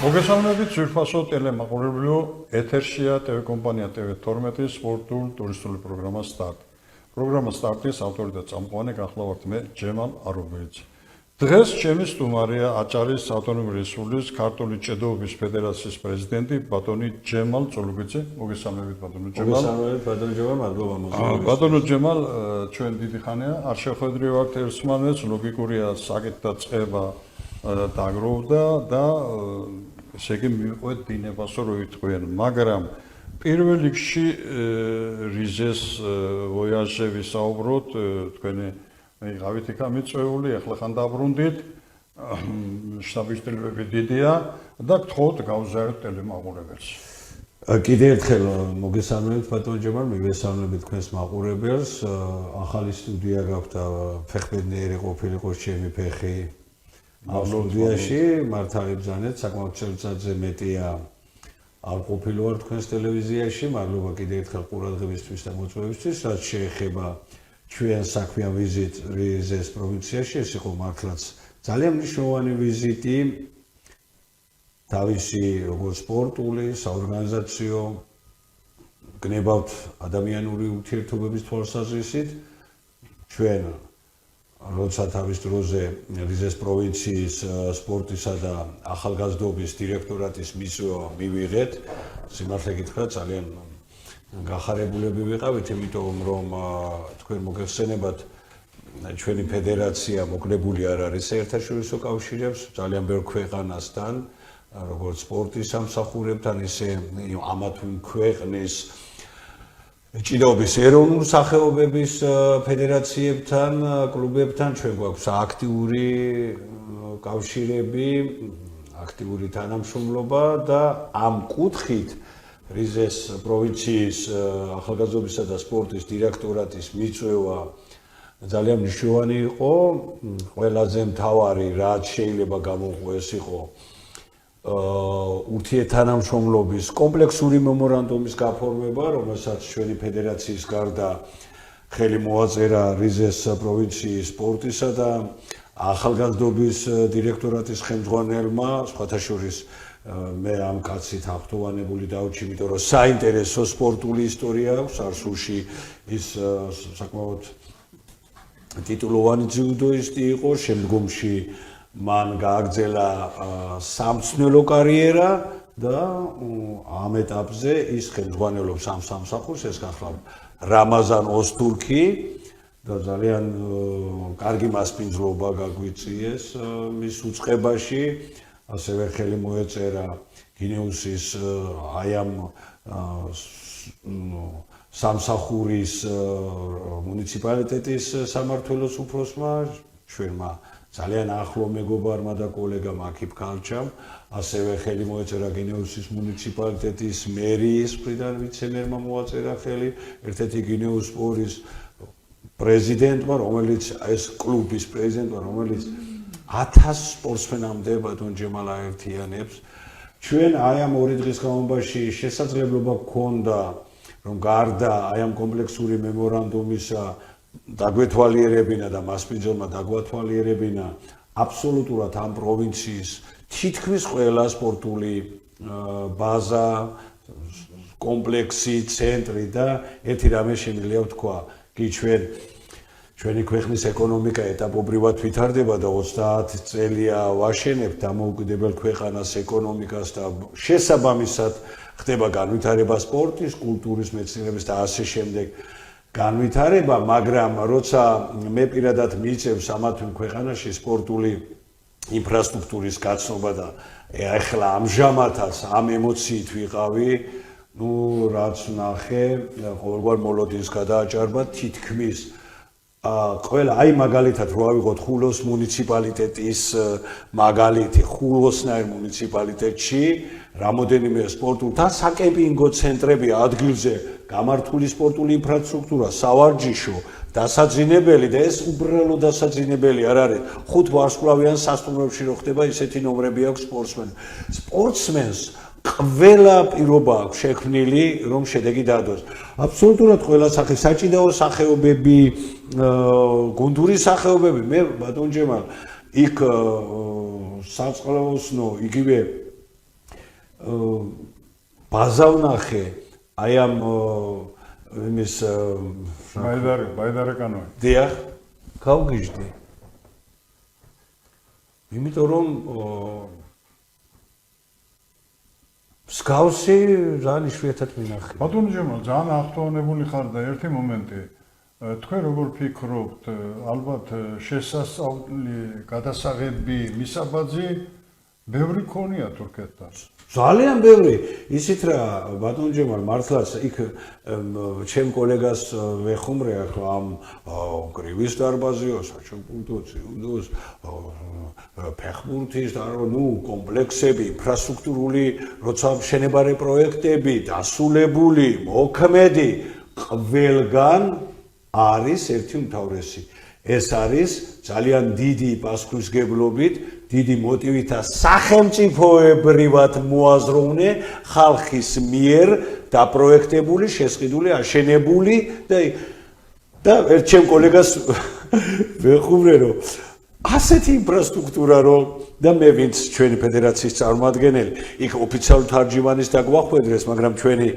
მოგესალმებით ძვირფასო ტელემაყურებლიო, ეთერშია ტელეკომპანია TV12 სპორტულ ტურისტული პროგრამა სტარტ. პროგრამა სტარტის ავტორი და წამყვანი გახლავართ მე ჯემალ არობელიძე. დღეს ჩემი სტუმარია აჭარის ავტონომიური რესპუბლიკის ქართული ჭედოობის ფედერაციის პრეზიდენტი ბატონი ჯემალ წოლუგიძე. მოგესალმებით ბატონო ჯემალ. მოგესალმებით ბატონო ჯემალ, მადლობა მოგესალმებით. ბატონო ჯემალ, ჩვენ დიდი ხანია არ შეხვედრი ვართ ერთმანეთს, ლოგიკურია საკითხთა წება დაგროვდა და ესე იგი მიყვეთ დინებასო რო იტყვიან, მაგრამ პირველ რიგში რიზეს ვოიაჟზე ვისაუბროთ, თქვენი იყავით იქა მიწვეული, ახლა ხან დაბრუნდით, შტაბის ტელეები დიდია და გთხოვთ გავზიაროთ ტელემაყურებელს. კიდევ ერთხელ მოგესალმებით ბატონო ჯემალ, მოგესალმებით თქვენს მაყურებელს. ახალი სტუდია გაქვთ, ფეხბედნიერი ყოფილიყო ჩემი ფეხი. ამ სტუდიაში მართალი ბრძანეთ, საკმაოდ წელიწადზე მეტია არ ყოფილვარ თქვენს ტელევიზიაში. მადლობა კიდევ ერთხელ ყურადღებისთვის და მოწვევისთვის. რაც შეეხება ჩვენ საქმიან ვიზიტ რიზეს პროვინციაში, ეს იყო მართლაც ძალიან მნიშვნელოვანი ვიზიტი. თავისი როგორც სპორტული, საორგანიზაციო, გნებავთ ადამიანური ურთიერთობების თვალსაზრისით. ჩვენ როცა თავის დროზე რიზეს პროვინციის სპორტისა და ახალგაზრდობის დირექტორატის მისვლა მივიღეთ, სიმართლე გითხრათ, ძალიან გახარებულები ვიყავით, იმიტომ რომ თქვენ მოგეხსენებათ, ჩვენი ფედერაცია მოკლებული არ არის საერთაშორისო კავშირებს, ძალიან ბევრ ქვეყანასთან, როგორც სპორტის სამსახურებთან, ისე ამა თუ იმ ქვეყნის ჭიდაობის ეროვნულ სახეობების ფედერაციებთან, კლუბებთან ჩვენ გვაქვს აქტიური კავშირები, აქტიური თანამშრომლობა და ამ კუთხით რიზეს პროვინციის ახალგაზრდობისა და სპორტის დირექტორატის მიწვევა ძალიან მნიშვნელოვანი იყო. ყველაზე მთავარი რაც შეიძლება გამოყვეს იყო ურთიერთთანამშრომლობის კომპლექსური მემორანდუმის გაფორმება, რომელსაც ჩვენი ფედერაციის გარდა ხელი მოაწერა რიზეს პროვინციის სპორტისა და ახალგაზრდობის დირექტორატის ხელმძღვანელმა, სხვათა შორის მე ამ კაცით აღფრთოვანებული დავჭი, იმიტომ რომ საინტერესო სპორტული ისტორია აქვს, არსულში ის საკმაოდ ტიტულოვანი ძიუდოისტი იყო, შემდგომში მან გააგრძელა სამწვრთნელო კარიერა და ამ ეტაპზე ის ხელმძღვანელობს ამ სამსახურს, ეს გახლავთ რამაზან ოსტურქი და ძალიან კარგი მასპინძლობა გაგვიწიეს მის უწყებაში, ასევე ხელი მოეწერა გინეუსის აი ამ სამსახურის მუნიციპალიტეტის სამმართველოს უფროსმა, ჩვენმა ძალიან ახლო მეგობარმა და კოლეგამ აკიფ კალჩამ, ასევე ხელი მოეწერა გინეუსის მუნიციპალიტეტის მერიის მხრიდან ვიცე-მერმა მოაწერა ხელი, ერთ-ერთი გინეუსპორის პრეზიდენტმა, რომელიც ეს კლუბის პრეზიდენტმა, რომელიც 1000 სპორტსმენამდე ბატონ ჯემალ აერთიანებს. ჩვენ აი ამ 2 დღის განმავლობაში შესაძლებლობა გქონდა, რომ გარდა აი ამ კომპლექსური მემორანდუმისა დაგვეთვალიერებინა და მასპინძელმა დაგვათვალიერებინა აბსოლუტურად ამ პროვინციის თითქმის ყველა სპორტული ბაზა, კომპლექსი, ცენტრი და ერთი რამე შემიძლია ვთქვა, კი ჩვენი ქვეყნის ეკონომიკა ეტაპობრივად ვითარდება და 30 წელია ვაშენებთ დამოუკიდებელ ქვეყანას ეკონომიკას და შესაბამისად ხდება განვითარება სპორტის, კულტურის, მეცნიერების და ასე შემდეგ განვითარება, მაგრამ როცა მე პირადად მიწევს ამა თუ იმ ქვეყანაში სპორტული ინფრასტრუქტურის გაცნობა და ახლა ამჟამადაც ამ ემოციით ვიყავი, რაც ნახე, ყოველგვარ მოლოდინს გადააჭარბა თითქმის ყველა, აი მაგალითად რო ავიღოთ ხულოს მუნიციპალიტეტის მაგალითი, ხულოსნაირ მუნიციპალიტეტში რამოდენიმე სპორტული და საკემპინგო ცენტრები ადგილზე, გამართული სპორტული ინფრასტრუქტურა, სავარჯიშო, დასაძინებელი და ეს უბრალოდ დასაძინებელი არ არის. 5 ვარსკვლავიან სასტუმროებში რო ხდება, ისეთი ნომრები აქვს სპორტსმენს. ყველა პირობა აქვს შექმნილი, რომ შედეგი დადოს. აბსოლუტურად ყველა სახე, საჭიდაო სახეობები, გუნდური სახეობები, მე ბატონ ჯემალ, იქ საწყლოსნო იგივე ბაზა ვნახე აი ამ იმის ბაიდარეკანოი. დიახ, გავგიჟდი. იმიტომ რომ მსგავსი ძალიან იშვიათად მინახე. ბატონო ჯემალ, ძალიან ახლოვანებული ხარ და ერთი მომენტი. თქვენ როგორ ფიქრობთ, ალბათ შესასწავლი გადასაღები მისაბაძი ბევრი ქონია თურქეთთან. ძალიან ბევრი. ისიც რა ბატონო ჯემალ მართლაც იქ ჩემ კოლეგას ვეხუმრე ახლა ამ კრივის დარბაზიო, საჩუქურთო, ციუდოს, ფეხბურთის და კომპლექსები, ინფრასტრუქტურული როცა მშენებარე პროექტები, დასულებული, მოქმედი ყველგან არის ერთი უმთავრესი. ეს არის ძალიან დიდი პასუხისმგებლობით, დიდი მოტივით და სახელმწიფოებრივად მოაზროვნე ხალხის მიერ დაპროექტებული, შესყიდული, აშენებული და ერთ ჩემ კოლეგას ვეხუმრე რომ ასეთი ინფრასტრუქტურა რომ და მე ვინც ჩვენი ფედერაციის წარმომადგენელი, იქ ოფიციალურ თარჯიმანის დაგვახვედრეს, მაგრამ ჩვენი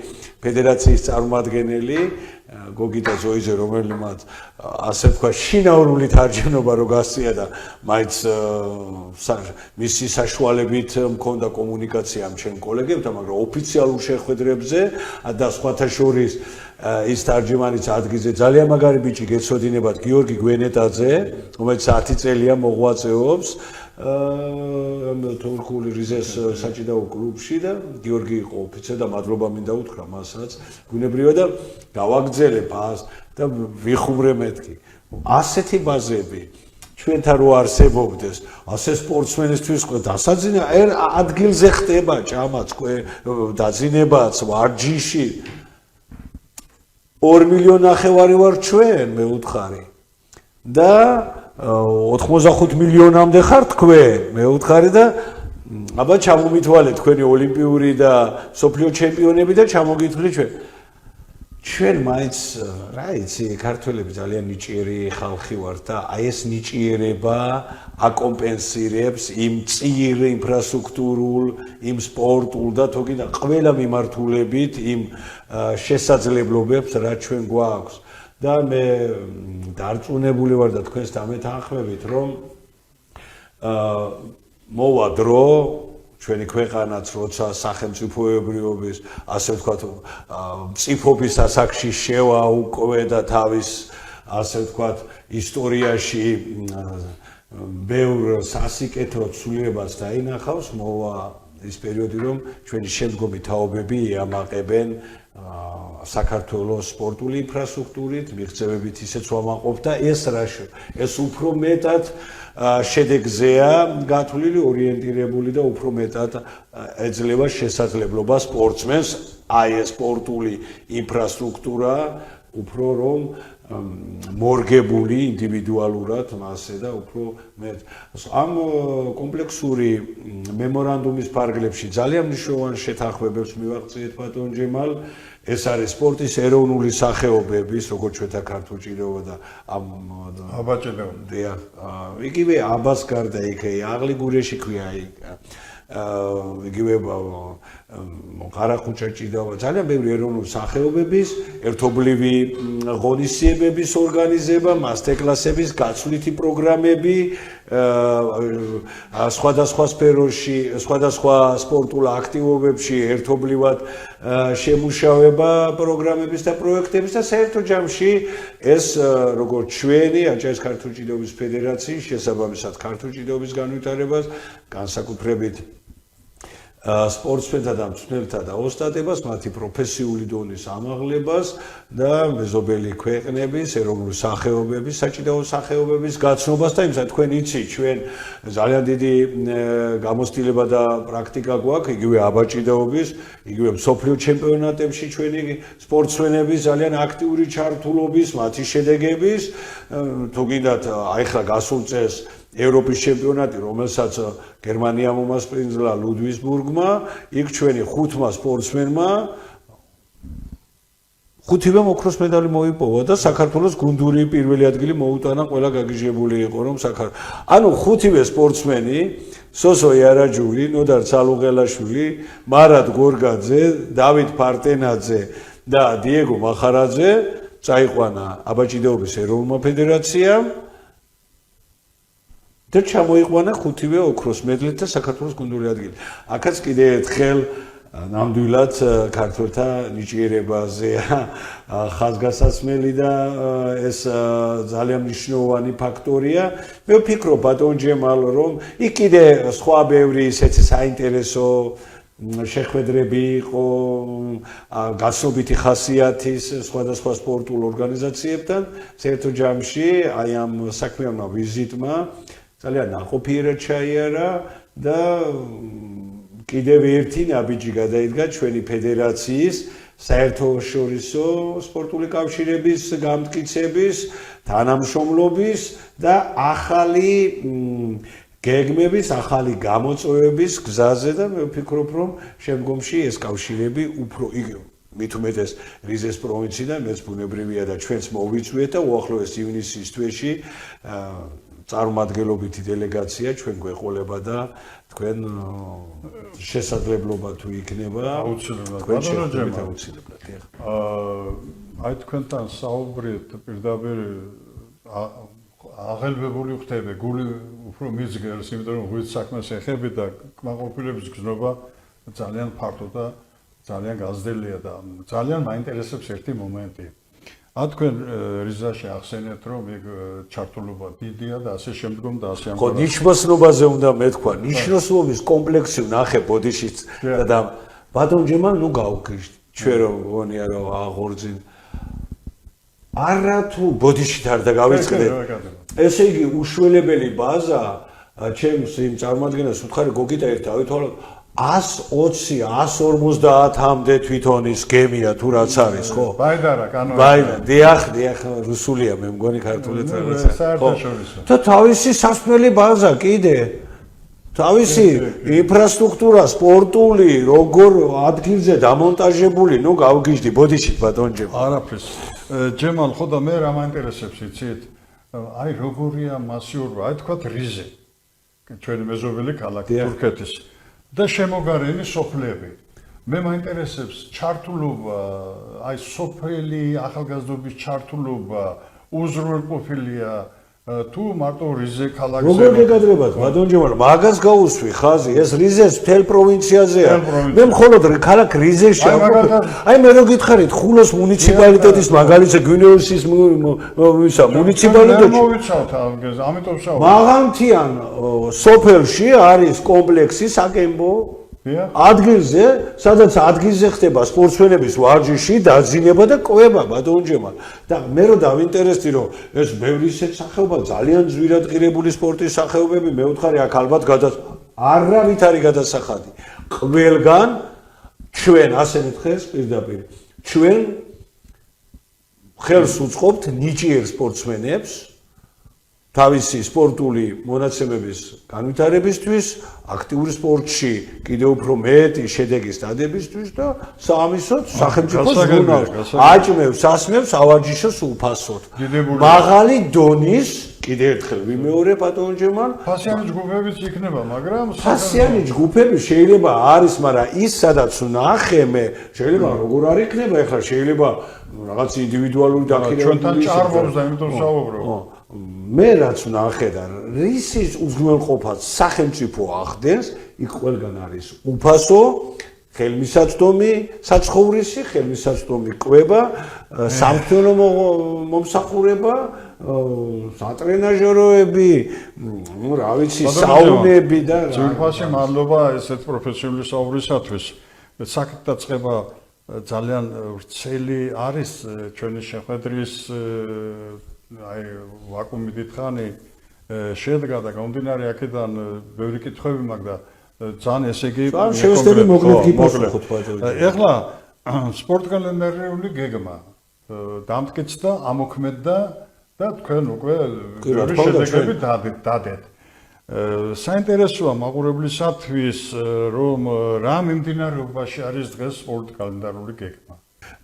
ფედერაციის წარმომადგენელი გოგიტა ზოიზე რომელმაც ასე თქვა შინაურული თარჯმანობა რო გასწია და მაინც მისი საშუალებით მქონდა კომუნიკაცია ამ ჩემ კოლეგებთან, მაგრამ ოფიციალურ შეხვედრებზე და სხვათა შორის ის თარჯმანიც ადგილზე ძალიან მაგარი ბიჭი გეცოდინებათ გიორგი გვენეტაძე, რომელიც 10 წელია მოღვაწეობს თურქული რიზეს საჭიდაო კლუბში და გიორგი იყო ოფიცერი და მადლობა მინდა უთხრა მასაც ბუნებრივად და გავაგზელებ და ვიხუმრე მეთქი ასეთი ბაზები ჩვენთან რო არსებობდეს ასე სპორტსმენისთვის ყო დასაძინა ადგილზე ხდება ჭამაც დაძინებაც ვარჯიში 2,5 მილიონი ვარ ჩვენ მე უთხარი და 85 მილიონამდე ხარ თქვენ მე უთხარი და აბა ჩამომითვალეთ თქვენი ოლიმპიური და სოფლიო ჩემპიონები და ჩამოგითვლით ჩვენ მაინც რა იცი ქართველები ძალიან ნიჭიერი ხალხი ვართ და აი ეს ნიჭიერება აკომპენსირებს იმ წიერ ინფრასტრუქტურულ იმ სპორტულ და თოგინა ყველა მიმართულებით იმ შესაძლებლობებს რაც ჩვენ გვაქვს და მე დარწმუნებული ვარ და თქვენს დამეთანხმებით რომ მოვა დრო ჩვენი ქვეყანაც როცა სახელმწიფოებრიობის ასე ვთქვათ მწიფობის ასაკში შევა უკვე და თავის ასე ვთქვათ ისტორიაში ბევრ სასიკეთო ცვლილებას დაინახავს მოვა ის პერიოდი რომ ჩვენი შემდგომი თაობები ეამაყებენ საქართველოს სპორტული ინფრასტრუქტურით მიღწევებით ისეც ვამაყობ და ეს უფრო მეტად შედეგზეა გათვლილი ორიენტირებული და უფრო მეტად ეძლევა შესაძლებლობა სპორტსმენს აი ეს სპორტული ინფრასტრუქტურა უფრო რომ მორგებული ინდივიდუალურად მასე და უფრო მეტ ამ კომპლექსური მემორანდუმის ფარგლებში ძალიან მნიშვნელოვან შეთანხმებებს მივაღწიეთ ბატონ ჯემალ ეს არის სპორტის ეროვნული სახეობების როგორც ჩვენთა ქართულ ჭირეობა და ამ აბაჭედეობა იგივე აბას გარდა იქ აღლიგურეში ქვია იგივე ყარახუჭა ჭიდაობა ძალიან ბევრი ეროვნული სახეობების ერთობლივი ღონისძიებების ორგანიზება მასტერკლასების გაცვლითი პროგრამები სხვადასხვა სფეროში სხვადასხვა სპორტულ აქტივობებში ერთობლივად შემუშავება პროგრამების და პროექტების და საერთო ჯამში ეს როგორც ჩვენი აჭარის ქართული ჭიდაობის ფედერაციის შესაბამისად ქართული ჭიდაობის განვითარებას განსაკუთრებით სპორტსმენთა და მწვრთნელთა და ოსტატებას, მათი პროფესიული დონის ამაღლებას და მეზობელი ქვეყნების, ეროვნული სახეობების, საჭიდაო სახეობების გაცნობას და იმსა თქვენ იცით, ჩვენ ძალიან დიდი გამოცდილება და პრაქტიკა გვაქვს, იგივე აბაჭიდაობის, იგივე მსოფლიო ჩემპიონატებში ჩვენი სპორტსმენების ძალიან აქტიური ჩართულობის, მათი შედეგების, თუ გინდათ, აი ხა გასულ წელს ევროპის ჩემპიონატი, რომელსაც გერმანია მომასპინძლა ლუდვისბურგმა, იქ ჩვენი 5 სპორტსმენმა ხუთივემ ოქროს медალი მოიპოვა და საქართველოს გუნდური პირველი ადგილი მოუტანა, ყველა გაგიჟებული იყო რომ ანუ ხუთივე სპორტსმენი სოსო იარაჯული, ნოდარ ცალუღელაშვილი, მარად გორგაძე, დავით ფარტენაძე და დიეგო მახარაძე წაიყვანა აბაჭიდეობის ეროვნულმა ფედერაციამ და ჩამოიყვანა ხუთივე ოქროს მედლით და საქართველოს გუნდური ადგილი. აქაც კიდე ერთხელ ნამდვილად ქართველთა ნიჭიერებაზეა ხაზგასაცმელი და ეს ძალიან მნიშვნელოვანი ფაქტორია. მე ვფიქრობ ბატონ ჯემალ რომ იქ კიდე სხვა ბევრი ისეთი საინტერესო შეხვედრები იყო გასობითი ხასიათის სხვადასხვა სპორტულ ორგანიზაციებთან საერთო ჯამში აი ამ საქმიანმა ვიზიტმა ძალიან ნაყოფიერად ჩაიარა და კიდევ ერთი ნაბიჯი გადაიდგა ჩვენი ფედერაციის საერთაშორისო სპორტული კავშირების გამტკიცების, თანამშრომლობის და ახალი გეგმების, ახალი გამოწვევების გზაზე და მე ვფიქრობ, რომ შემდგომში ეს კავშირები უფრო მით უმეტეს რიზეს პროვინციიდან მეც ბუნებრივია და ჩვენც მოვიწვიეთ და უახლოეს ივნისის თვეში წარმომადგენლობითი დელეგაცია ჩვენ გვეყოლება და თქვენ შესაძლებლობა თუ იქნება აუცილებლად. აი თქვენთან საუბრით პირდაპირ აღელვებული ხდები, გული უფრო მიძღერს, იმიტომ რომ ღვიძლ საქმეს ეხები და კმაყოფილების გზნობა ძალიან ფართო და ძალიან გაზრდილია და ძალიან მაინტერესებს ერთი მომენტი. თქვენ რიზაში ახსენეთ რომ იქ ჩართულობა დიდია და ასე შემდგომ და ასე ამბობთ. ხო, ნიშნოსნობაზე უნდა მეთქვა, ნიშნოსნობის კომპლექსი ვნახე ბოდიშიც და ბატონ ჯემალ ნუ გავგიშთ. ჩვენ რომ გონია რომ აღორძინ არა თუ ბოდიშით არ დავიწყდეთ. ესე იგი უშველებელი ბაზა ჩემს იმ წარმოადგენას უთხარი გოგიტა ერთ დავითვალოთ 120 150-მდე თვითონის გემია თუ რაც არის ხო? ბაიდარა კანონი. ბაიდა, დიახ, რუსულია მე მგონი ქართულით რაღაცა. საერთაშორისო. და თავისი სასმელი ბაზა კიდე. თავისი ინფრასტრუქტურა სპორტული, როგორ ადგილზე დამონტაჟებული, ნუ გავგიჟდი ბოდიშით ბატონ ჯემალ. არაფერს. ჯემალ, ხო და მე რა მაინტერესებს იცით? აი როგორია მასიურობა, აი თქვათ რიზე. ჩვენი მეზობელი ქალაქი თურქეთის. და შემოგარენი სოფლები. მე მაინტერესებს ჩართულობა, აი სოფელი ახალგაზრდობის ჩართულობა უზრუნველყოფილია თუ მარტო რიზე ქალაქზე. როგორ გეკადრებათ ბატონ ჯემალ, მაგას გაუსვი ხაზი, ეს რიზეს მთელ პროვინციაზეა. მე მხოლოდ ქალაქ რიზეში აი მე რო გითხარით ხულოს მუნიციპალიტეტის მაგალითზე გვინეოსის მუნიციპალიტეტი მოვიცავთ ამიტომ ვშავ. მაღალმთიან სოფელში არის კომპლექსი საკემბო ადგილზე, სადაც ადგილზე ხდება სპორტსმენების ვარჯიში, დაძინება და კვება ბატონ ჯემალ. და მე რო დავინტერესდი რომ ეს ბევრი ისეთ სახეობა ძალიან ძვირად ღირებული სპორტის სახეობები მე ვთხარი აქ ალბათ არავით არის გადასახადი. ყველგან ჩვენ ასე მითხეს პირდაპირ. ჩვენ ხელს უწყობთ ნიჭიერ სპორტსმენებს თავისი სპორტული მონაცემების განვითარებისთვის, აქტიური სპორტში კიდევ უფრო მეტი შედეგის დადებისთვის და სამისოთ სახელმწიფოს გუნდს აჭმევს, ასმევს ავარჯიშოს უფასოდ. მაღალი დონის კიდევ ერთხელ ვიმეორე ბატონ ჯემალ, ფასიანი ჯგუფებიც იქნება, მაგრამ ფასიანი ჯგუფები შეიძლება არის, მაგრამ ის სადაც ვნახე მე, შეიძლება როგორ არ იქნება, ეხლა შეიძლება რაღაც ინდივიდუალური დახირება ჩვენთან ჭარბობს და იმიტომ ვსაუბრობ. მე რაც ვნახე და რისის უზრუნველყოფას სახელმწიფო ახდენს, იქ ყველგან არის უფასო, ხელმისაწვდომი საცხოვრისი, ხელმისაწვდომი კვება, სამთო მომსახურება, სატრენაჟოროები, ნუ რა ვიცი, საუნები და ძირფასი მადლობა ესეთ პროფესიული საუბრისათვის. საკითხი დაწყება ძალიან ვრცელი არის ჩვენი შეხვედრის აი ვაკუუმი დიდხანი შედგა და გამომდინარე აქედან ბევრი კითხვები მაქვს და ძალიან ესე იგი შევეცდები მოკლედ გიპასუხოთ ბატონო. ეხლა სპორტ კალენდარული გეგმა დამტკიცდა, ამოქმედდა და თქვენ უკვე ბევრი შედეგები დადეთ. საინტერესოა მაყურებლისათვის რომ რა მიმდინარეობაში არის დღეს სპორტ კალენდარული გეგმა.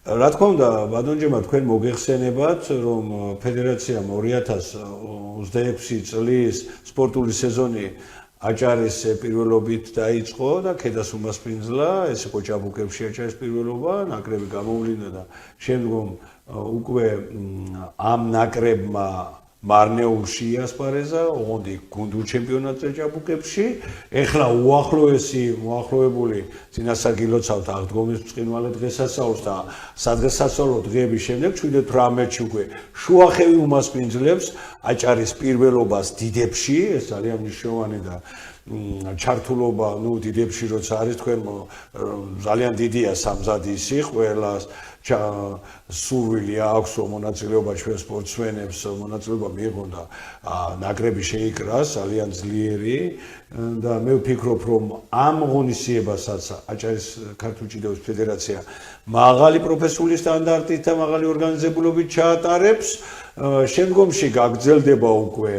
რა თქმა უნდა, ბატონჯემა თქვენ მოგეხსენებათ, რომ ფედერაციამ 2026 წლის სპორტული სეზონი აჭარის პირველობით დაიწყო და ქედას უმასპინძლა, ეს იყო ჭაბუკებში აჭარის პირველობა, ნაკრები გამოვლინდა და შემდგომ უკვე ამ ნაკრებმა მარნეულში იასპარეზა, ოღონდ გუნდურ ჩემპიონატზე ჭაბუკებში. ეხლა მოახლოებული წინასაგილოცავთ აღდგომის ბრწყინვალე დღესასწაულს და სადღესასწაულო დღეების შემდეგ 17-18-ში უკვე შუახევი უმასპინძლებს აჭარის პირველობას დიდებში, ეს ძალიან მნიშვნელოვანი და ჩართულობა, დიდებში როცა არის თქვენ ძალიან დიდია სამზადისი, ყველას სურვილი აქვს რომ მონაწილეობა ჩვენ სპორტსმენებს მონაწილეობა მიიღონ და ნაკრები შეიკრას ძალიან ძლიერი და მე ვფიქრობ რომ ამ ღონისძიებასაც აჭარის ქართული ჭიდაობის ფედერაცია მაღალი პროფესიული სტანდარტით და მაღალი ორგანიზებულობით ჩაატარებს. შემდგომში გაგრძელდება უკვე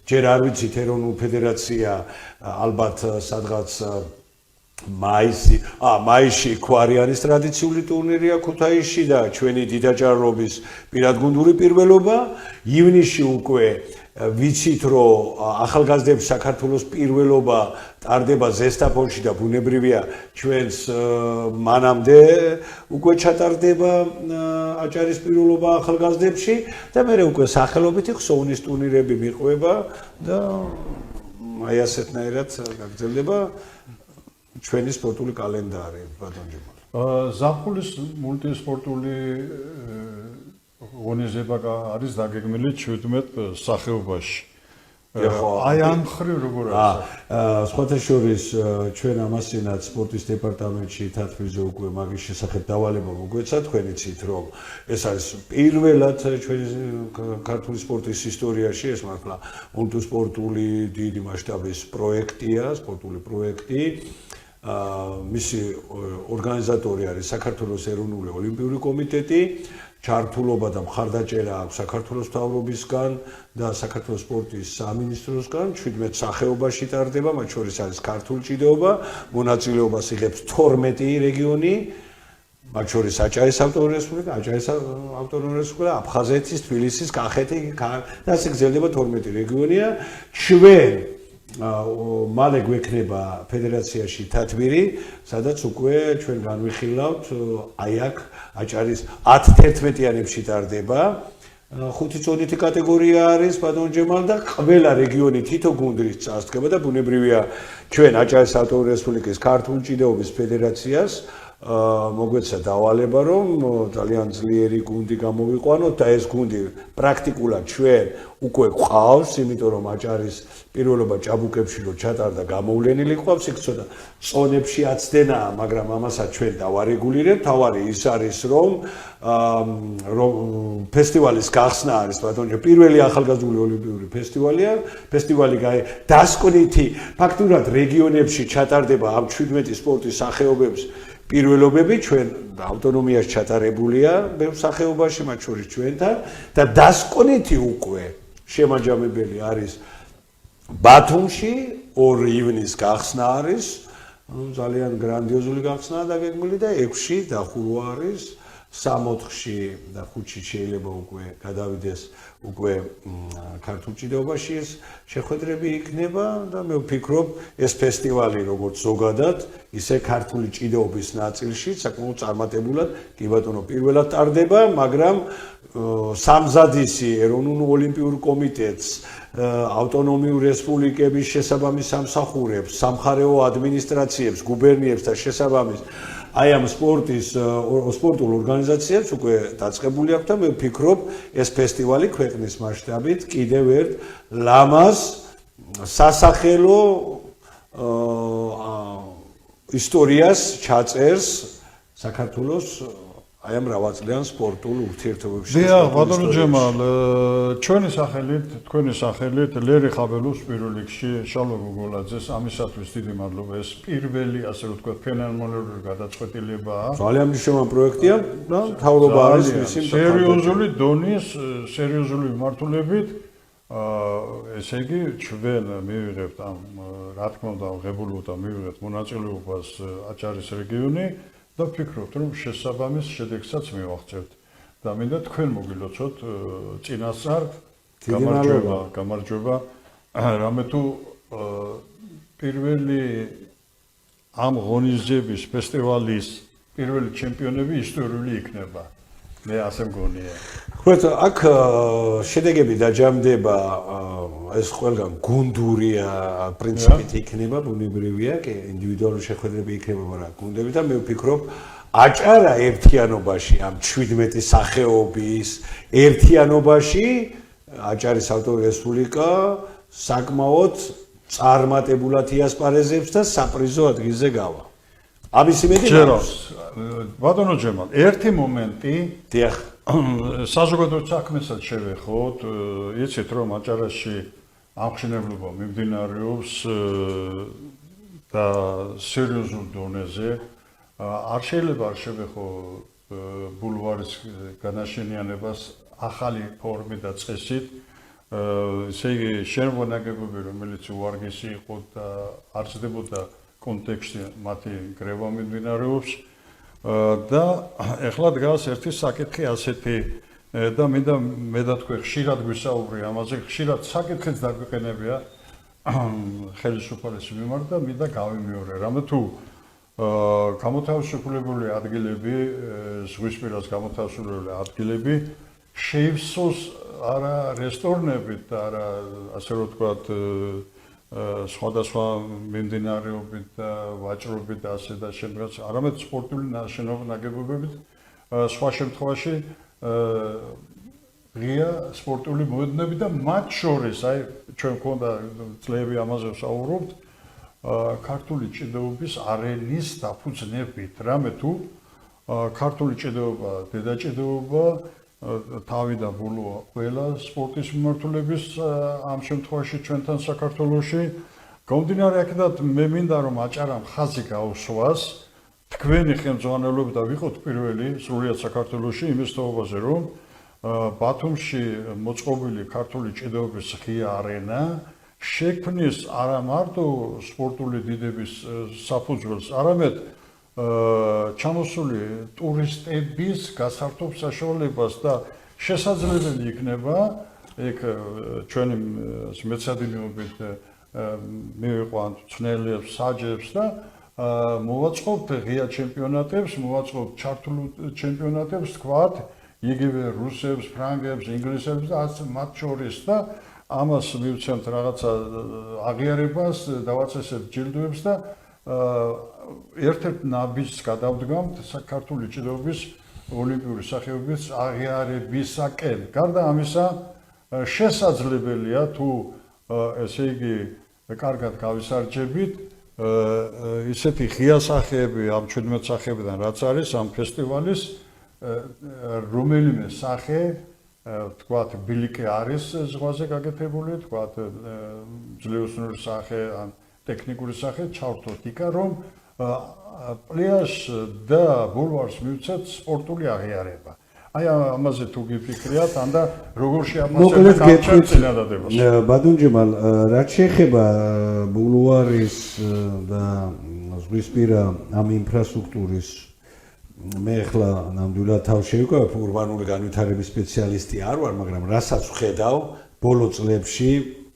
ჯერ არ ვიცით ეროვნულ ფედერაცია ალბათ სადღაც მაისში ქვარიანის ტრადიციული ტურნირია ქუთაისში და ჩვენი დიდაჭარობის პირადგუნდური პირველობა. ივნისში უკვე ვიცით რომ ახალგაზრდების საქართველოს პირველობა ტარდება ზესტაფონში და ბუნებრივია ჩვენს მანამდე უკვე ჩატარდება აჭარის პირველობა ახალგაზრდებში და მე უკვე სახელობითი ხსოვნის ტურნირები მიყვება და აი ასეთნაირად გაგრძელდება ჩვენი სპორტული კალენდარი ბატონჯემა. ზაფხულის მულტისპორტული ღონისძიება არის დაგეგმილი 17 სახეობაში. აი ამ ხრივ როგორ არის? სხვათა შორის ჩვენ ამასინაც სპორტის დეპარტამენტში თათბირზე უკვე მაგის შესახებ დავალება მოგვეცა, თქვენ იცით რომ ეს არის პირველად ჩვენი ქართული სპორტის ისტორიაში ეს მართლა მულტისპორტული დიდი მასშტაბის პროექტია, სპორტული პროექტი. მისი ორგანიზატორი არის საქართველოს ეროვნული ოლიმპიური კომიტეტი, ჩართულობა და მხარდაჭერა აქვს საქართველოს მთავრობისგან და საქართველოს სპორტის სამინისტროსგან, 17 სახეობაში ტარდება, მათ შორის არის ქართული ჭიდაობა, მონაწილეობას იღებს 12 რეგიონი, მათ შორის აჭარის ავტონომიური რესპუბლიკა, აფხაზეთის, თბილისის, კახეთი და ასე გრძელდება 12 რეგიონია. ჩვენ მალე გვექნება ფედერაციაში თათბირი, სადაც უკვე ჩვენ განვიხილავთ აი აქ აჭარის 10-11-იანებში ტარდება. 5 წოდითი კატეგორია არის ბატონჯემალ და ყველა რეგიონი თითო გუნდით წარსდგება და ბუნებრივია ჩვენ აჭარის ავტონომიური რესპუბლიკის ქართული ჭიდაობის ფედერაციას მოგვეცა დავალება რომ ძალიან ძლიერი გუნდი გამოვიყვანოთ და ეს გუნდი პრაქტიკულად ჩვენ უკვე ყავს, იმიტომ რომ აჭარის პირველობა ჭაბუკებში რო ჩატარდა გამოვლენილი ყავს, იქ ცოტა წონებში აცდენაა, მაგრამ ამასაც ჩვენ დავარეგულირებთ. თავარი ის არის რომ ფესტივალის გახსნა არის ბატონჯე პირველი ახალგაზრდული ოლიმპიური ფესტივალია. ფესტივალი დასკვნითი ფაქტურად რეგიონებში ჩატარდება ამ 17 სპორტის სახეობების პირველობები ჩვენ ავტონომიაში ჩატარებულია ბევრ სახეობაში, მათ შორის ჩვენთან და დასკვნითი უკვე შემაჯამებელი არის ბათუმში 2 ივნის გახსნა არის, ძალიან გრანდიოზული გახსნაა დაგეგმილი და 6-ში დახურვა არის, 3-4-ში და 5-ში შეიძლება უკვე გადავიდეს უკვე ქართულ ჭიდაობაში ეს შეხვედრები იქნება და მე ვფიქრობ ეს ფესტივალი როგორც ზოგადად ისე ქართული ჭიდაობის ნაწილში საკმაოდ წარმატებულად კი ბატონო პირველად ტარდება, მაგრამ სამზადისი ეროვნულ ოლიმპიურ კომიტეტს, ავტონომიურ რესპუბლიკების შესაბამის სამსახურებს, სამხარეო ადმინისტრაციებს, გუბერნიებს და შესაბამის აი ამ სპორტულ ორგანიზაციებს უკვე დაწყებული აქვს და მე ვფიქრობ ეს ფესტივალი ქვეყნის მასშტაბით კიდევ ერთ ლამაზ სასახელო ისტორიას ჩაწერს საქართველოს აი ამ მრავალწლიან სპორტულ ურთიერთობებში. დიახ, ბატონო ჯემალ, ჩვენი სახელით, თქვენი სახელით ლერი ხაბელუს პირველ რიგში შალვა გოგოლაძეს ამისათვის დიდი მადლობა. ეს პირველი, ასე რომ ვთქვათ, ფენომენალური გადაწყვეტილებაა. ძალიან მნიშვნელოვანი პროექტია და მთავრობა არის მისი სერიოზული დონის, სერიოზული მიმართულებით. ესე იგი, ჩვენ მივიღებთ ამ, რა თქმა უნდა, ღებულობთ და მივიღებთ მონაწილეობას აჭარის რეგიონი და ვფიქრობთ, რომ შესაბამის შედეგსაც მივაღწევთ და მინდა თქვენ მოგილოცოთ წინასწარ გამარჯვება რამე თუ პირველი ამ ღონისძიების ფესტივალის პირველი ჩემპიონები ისტორიული იქნება. მე ასე მგონია. ხოთ აქ შედეგები დაჯამდება ეს ყველგან გუნდურია პრინციპით იქნება ბუნებრივია კი ინდივიდუალური შეხვედრები იქნება მაგრამ გუნდები და მე ვფიქრობ აჭარა ერთიანობაში ამ 17 სახეობის ერთიანობაში აჭარის ავტორესპუბლიკა საკმაოდ წარმატებულად იასპარეზებს და საპრიზო ადგილზე გავა. ამის იმედი მაქვს. ბატონო ჯემალ, ერთი მომენტი, დიახ, საზოგადო საქმესაც შევეხოთ, იცით რომ აჭარაში ამხსენებლობა მიმდინარეობს და სერიოზულ დონეზე. არ შეიძლება არ შევეხო ბულვარის განაშენიანებას ახალი ფორმით და წესით. ესე იგი, შენობა ნაგებობები, რომელიც უარგესი იყო და არ ცდებოდა კონტექსტი მათი კრება მიმდინარეობს და ეხლა დგას ერთი საკითხი ასეთი და მინდა მე და თქვენ ხშირად გვისაუბრე ამაზე, ხშირად საკითხიც დაგვიყენებია ხელისუფლების მიმართ და მინდა გავიმეორე, რამე თუ გამოთავისუფლებული ადგილები, ზღვისპირას გამოთავისუფლებული ადგილები შეივსოს არა რესტორნებით და არა ასე რომ ვთქვათ სხვადასხვა მიმდინარეობით და ვაჭრობით და ასე და შემდგაც არამედ სპორტული ნაგებობებით სხვა შემთხვევაში ღია სპორტული მოედნები და მათ შორის აი ჩვენ გქონდა წლები ამაზე ვსაუბრობთ ქართული ჭიდაობის არენის დაფუძნებით რამე თუ ქართული ჭიდაობა დედაჭიდაობა თავი და ბოლოა ყველა სპორტის მიმართულების ამ შემთხვევაში ჩვენთან საქართველოში გამომდინარე აქედან მე მინდა რომ აჭარამ ხაზი გაუსვას თქვენი ხელმძღვანელობით და ვიყოთ პირველი სრულიად საქართველოში იმის თაობაზე რომ ბათუმში მოწყობილი ქართული ჭიდაობის ღია არენა შექმნის არა მარტო სპორტული დიდების საფუძველს არამედ ჩამოსული ტურისტების გასართობ საშუალებას და შესაძლებელი იქნება ეგ ჩვენი მეცადინეობით მივიყვანთ ცნელებს, საჯებს და მოვაწყობთ ღია ჩემპიონატებს, მოვაწყობთ ჩართულ ჩემპიონატებს, თქვათ, იგივე რუსებს, ფრანგებს, ინგლისებს და მათ შორის და ამას მივცემთ რაღაცა აღიარებას, დავაწესებთ ჯილდოებს და ერთ-ერთ ნაბიჯს გადავდგამთ საქართველოს ჭიდაობის ოლიმპიური სახეობის აღიარებისაკენ. გარდა ამისა, შესაძლებელია თუ ესე იგი კარგად გავისარჯებით ისეთი ღია სახეები ამ 17 სახეებიდან რაც არის ამ ფესტივალის რომელიმე სახე თქვათ ბილიკი არის ზღვაზე გაკეთებული, თქვათ ძლევოსნური სახე ან ტექნიკური სახე ჩავთოთ იქა რომ პლეაჟს და ბულვარს მივცეთ სპორტული აღიარება. აი ამაზე თუ გიფიქრიათ, ანდა როგორ შეამოწმეთ ამ წინადადებას. ბატონ ჯემალ, რაც შეეხება ბულვარის და ზღვისპირა ამ ინფრასტრუქტურის მე ახლა ნამდვილად თავს შევიკავებ ურბანული განვითარების სპეციალისტი არ ვარ, მაგრამ რასაც ვხედავ ბოლო წლებში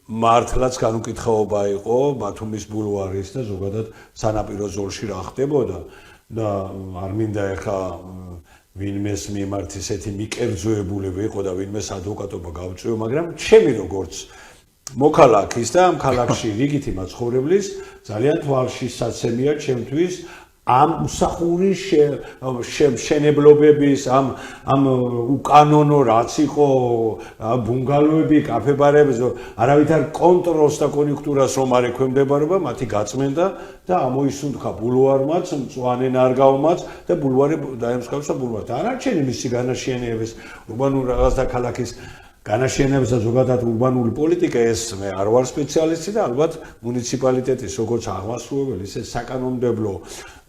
მართლაც განუკითხაობა იყო ბათუმის ბულვარის და ზოგადად სანაპირო ზოლში რა ხდებოდა და არ მინდა ახლა ვინმეს მიმართ ისეთი მიკერძოებული ვიყო და ვინმეს ადვოკატობა გავწვიო, მაგრამ ჩემი როგორც მოქალაქის და ამ ქალაქში რიგითი მაცხოვრებლის ძალიან თვალშისაცემია ჩემთვის ამ მსახურის შენებლობების ამ უკანონო რაც იყო ბუნგალოები, კაფე-ბარები, არავითარ კონტროლს და კონიუნქტურას რომ არ ექვემდებარება, მათი გაწმენდა და ამოისუნთქა ბულვარმაც, მწვანე ნარგავმაც და ბულვარი დაემსგავსა ბულვართან. არაჩენი მისი განაშენების ურბანული რაღაც და ქალაქის განაშენების და ზოგადად ურბანული პოლიტიკა ეს მე არ ვარ სპეციალისტი და ალბათ მუნიციპალიტეტის როგორც აღმასრულებელი ისე საკანონმდებლო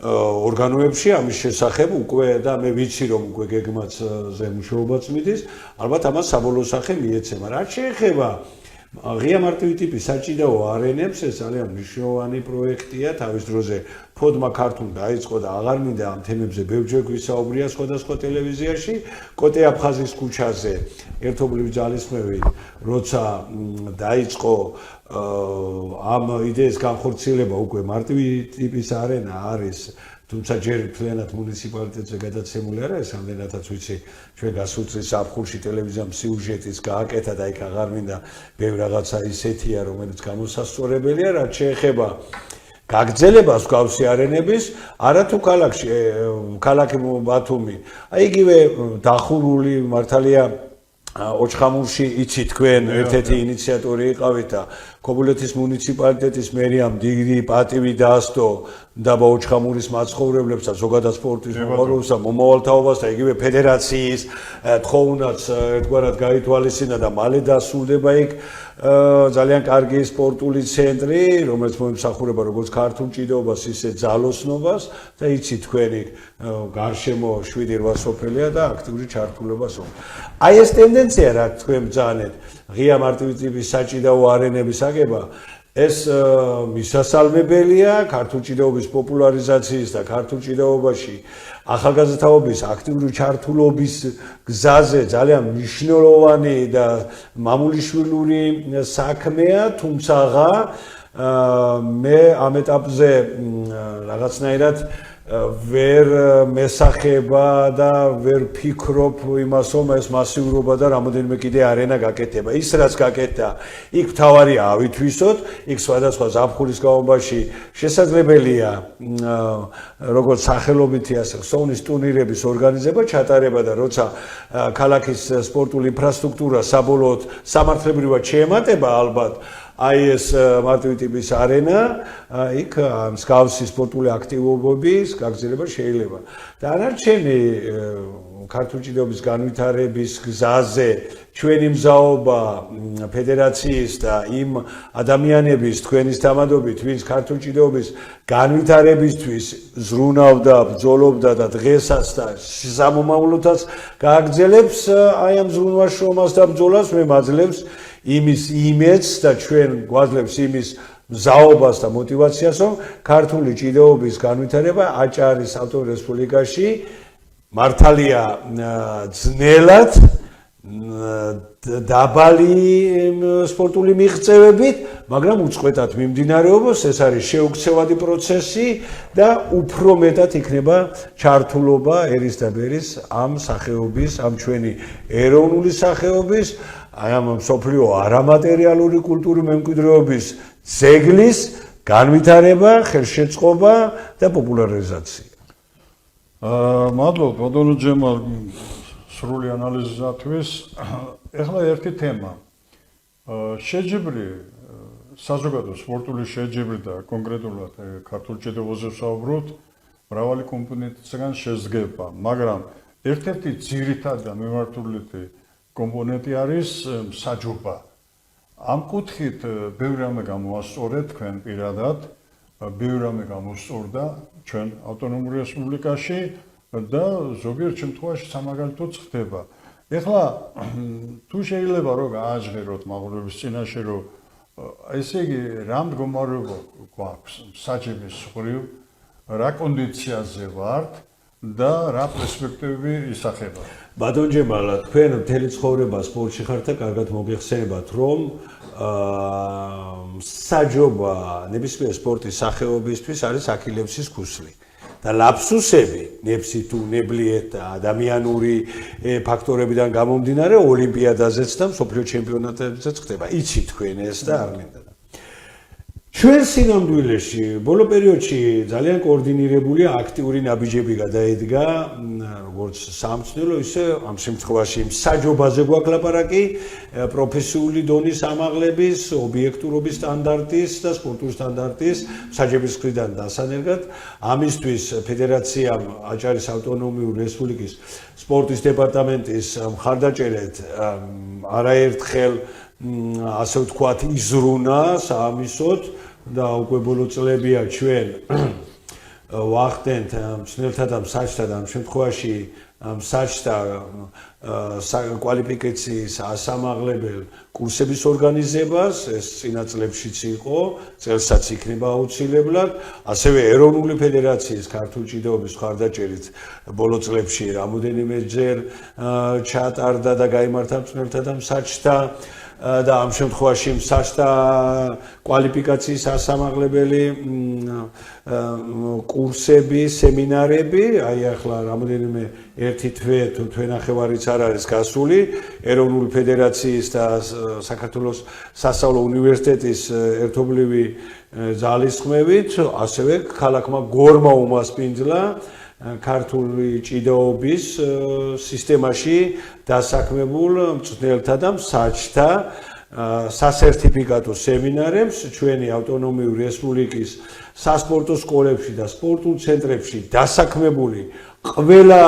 ორგანოებში ამის შესახებ უკვე და მე ვიცი რომ უკვე გეგმაც ზე მუშაობაც მიდის ალბათ ამას საბოლოო სახე მიეცემა. რაც შეეხება ღია მარტივი ტიპის საჭიდაო არენებს ეს ძალიან მნიშვნელოვანი პროექტია თავის დროზე ფოდმა ქართულ დაიწყო და აღარ მინდა ამ თემებზე ბევრჯერ გვისაუბრია სხვადასხვა ტელევიზიაში კოტე აფხაზის ქუჩაზე ერთობლივი ძალისხმევი როცა დაიწყო ამ იდეის განხორციელება უკვე მარტივი ტიპის არენა არის თუმცა ჯერ მთლიანად მუნიციპალიტეტზე გადაცემული არა ეს ამდენადაც ვიცი ჩვენ გასულ წლის ზაფხულში ტელევიზიამ სიუჟეტის გააკეთა და იქ აღარ მინდა ბევრ რაღაცა ისეთია რომელიც გამოსასწორებელია რაც შეეხება გაგრძელებას მსგავსი არენების არათუ ქალაქი ბათუმი აი იგივე დახურული მართალია ოჩხამურში იცი თქვენ ერთ-ერთი ინიციატორი იყავით და ქობულეთის მუნიციპალიტეტის მერიამ დიდი პატივი დაასწრო დაბა ოჩხამურის მაცხოვრებლებს და ზოგადად სპორტის მოყვარულებს და მომავალთაობას და იგივე ფედერაციის თხოვნაც ერთგვარად გაითვალისწინა და მალე დასრულდება იქ ძალიან კარგი სპორტული ცენტრი რომელიც მოემსახურება როგორც ქართულ ჭიდაობას ისე ძალოსნობას და იცი თქვენი გარშემო 7-8 სოფელია და აქტიური ჩართულობას აი ეს ტენდენცია რა თქვენ ბრძანეთ ღია მარტივი ტიპის საჭიდაო არენების აგება ეს მისასალმებელია ქართულ ჭიდაობის პოპულარიზაციის და ქართულ ჭიდაობაში ახალგაზრდაობის აქტიური ჩართულობის გზაზე ძალიან მნიშვნელოვანი და მამულიშვილური საქმეა თუმცა მე ამ ეტაპზე რაღაცნაირად ვერ მესახება და ვერ ფიქრობ იმას რომ ეს მასიურობა და რამოდენიმე კიდე არენა გაკეთება ის რაც გაკეთდა იქ მთავარია ავითვისოთ იქ სხვადასხვა ზაფხულის განმავლობაში შესაძლებელია როგორც სახელობითი ასე ხსოვნის ტურნირების ორგანიზება ჩატარება და როცა ქალაქის სპორტული ინფრასტრუქტურა საბოლოოდ სამართლებრივად შეემატება ალბათ აი ეს მარტივი ტიპის არენა იქ მსგავსი სპორტული აქტივობების გაგრძელება შეიძლება დანარჩენი ქართული ჭიდაობის განვითარების გზაზე ჩვენი მზაობა ფედერაციის და იმ ადამიანების თქვენის დამადობით ვინც ქართული ჭიდაობის განვითარებისთვის ზრუნავდა ბრძოლობდა და დღესაც და სამომავლოდაც გააგრძელებს აი ამ ზრუნვაშრომას და ბრძოლას მე მაძლევს იმის იმედს და ჩვენ გვაძლევს იმის მზაობას და мотивაციას რომ ქართული ჭიდაობის განვითარება აჭარის ავტონომურ რესპუბლიკაში მართალია ძნელად დაბალი სპორტული მიღწევებით მაგრამ უწყვეტად მიმდინარეობს ეს არის შეუქცევადი პროცესი და უფრო მეტად იქნება ჩართულობა ერის და ბერის ამ სახეობის ამ ჩვენი ეროვნული სახეობის აი ამ სოფლიო არამატერიალური კულტურის მემკვიდრეობის ძეგლის განვითარება, ხელშეწყობა და პოპულარიზაცია. მადლობ, ბატონო ჯემალ, სრული ანალიზისათვის. ეხლა ერთი თემა. შეჯიბრი საზოგადო სპორტული შეჯიბრი და კონკრეტულად ქართულ ჭიდაობაზე ვსაუბრობთ, მრავალი კომპონენტისგან შედგება, მაგრამ ერთ-ერთი ძირითადი და მიმართულებით კომპონენტი არის საჯობა. ამ კუთხით ბევრი რამე გამოასწორეთ თქვენ პირადად, ბევრი რამე გამოსწორდა ჩვენ ავტონომურ რესპუბლიკაში და ზოგიერთ შემთხვევაში სამაგალითოც ხდება. ეხლა თუ შეიძლება რომ გააჟღეროთ მაღლობის წინაშე რომ ესე იგი რა მდგომარეობა გვაქვს საჯების ხრივ, რა კონდიციაზე ვართ და რა პერსპექტივები ისახება. ბატონ ჯემალა, თქვენ მთელი ცხოვრება სპორტში ხართ და კარგად მოგეხსენებათ, რომ საჯობა ნებისმიერ სპორტის სახეობისთვის არის აქილევსის ქუსლი. და ლაფსუსები, ნებსი თუ ნებლიეთ და ადამიანური ფაქტორებიდან გამომდინარე ოლიმპიადაზეც და მსოფლიო ჩემპიონატებზეც ხდება. იცით თქვენ ეს და არ მინდა. ჩვენ სინამდვილეში ბოლო პერიოდში ძალიან კოორდინირებული აქტიური ნაბიჯები გადაედგა როგორც სამწნილო ისე ამ შემთხვევაში საჯობაზე გვაქვს ლაპარაკი პროფესიული დონის ამაღლების ობიექტურობის სტანდარტის და სპორტული სტანდარტის საჯების მხრიდან დასანერგად ამისთვის ფედერაციამ აჭარის ავტონომიური რესპუბლიკის სპორტის დეპარტამენტის მხარდაჭერით არაერთხელ ასე ვთქვათ იზრუნა საამისოდ და უკვე ბოლო წლებია ჩვენ ვახდენთ მწვრთნელთა და მსაჯთა და ამ შემთხვევაში მსაჯთა კვალიფიკაციის ასამაღლებელ კურსების ორგანიზებას, ეს წინა წლებშიც იყო, წელსაც იქნება აუცილებლად, ასევე ეროვნული ფედერაციის ქართული ჭიდაობის მხარდაჭერით ბოლო წლებში რამოდენიმეჯერ ჩატარდა და გაიმართა მწვრთნელთა და მსაჯთა და ამ შემთხვევაში მსაჯთა კვალიფიკაციის ასამაღლებელი კურსები, სემინარები, აი ახლა რამოდენიმე ერთი თვენახევარიც არ არის გასული ეროვნული ფედერაციის და საქართველოს სასწავლო უნივერსიტეტის ერთობლივი ძალისხმევით, ასევე ქალაქმა გორმა უმასპინძლა ქართული ჭიდაობის სისტემაში დასაქმებულ მწვრთნელთა და მსაჯთა სასერტიფიკატო სემინარებს ჩვენი ავტონომიური რესპუბლიკის სასპორტო სკოლებში და სპორტულ ცენტრებში დასაქმებული ყველა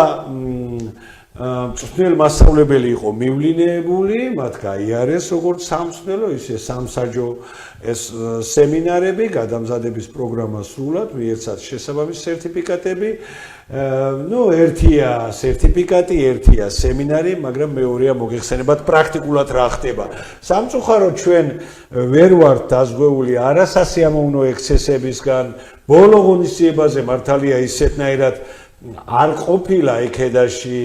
მწვრთნელ მასწავლებელი იყო მივლინებული, მათ გაიარეს როგორც სამწვრთნელო, ისე სამსაჯო ეს სემინარები, გადამზადების პროგრამა სრულად, მიეცათ შესაბამის სერტიფიკატები. ერთია სერტიფიკატი, ერთია სემინარი, მაგრამ მეორეა მოგეხსენებათ პრაქტიკულად რა ხდება. სამწუხაროდ ჩვენ ვერ ვართ დაზღვეული არასასიამოვნო ექსცესებისგან, ბოლო ღონისძიებაზე მართალია ისეთნაირად არ ყოფილა ექედაში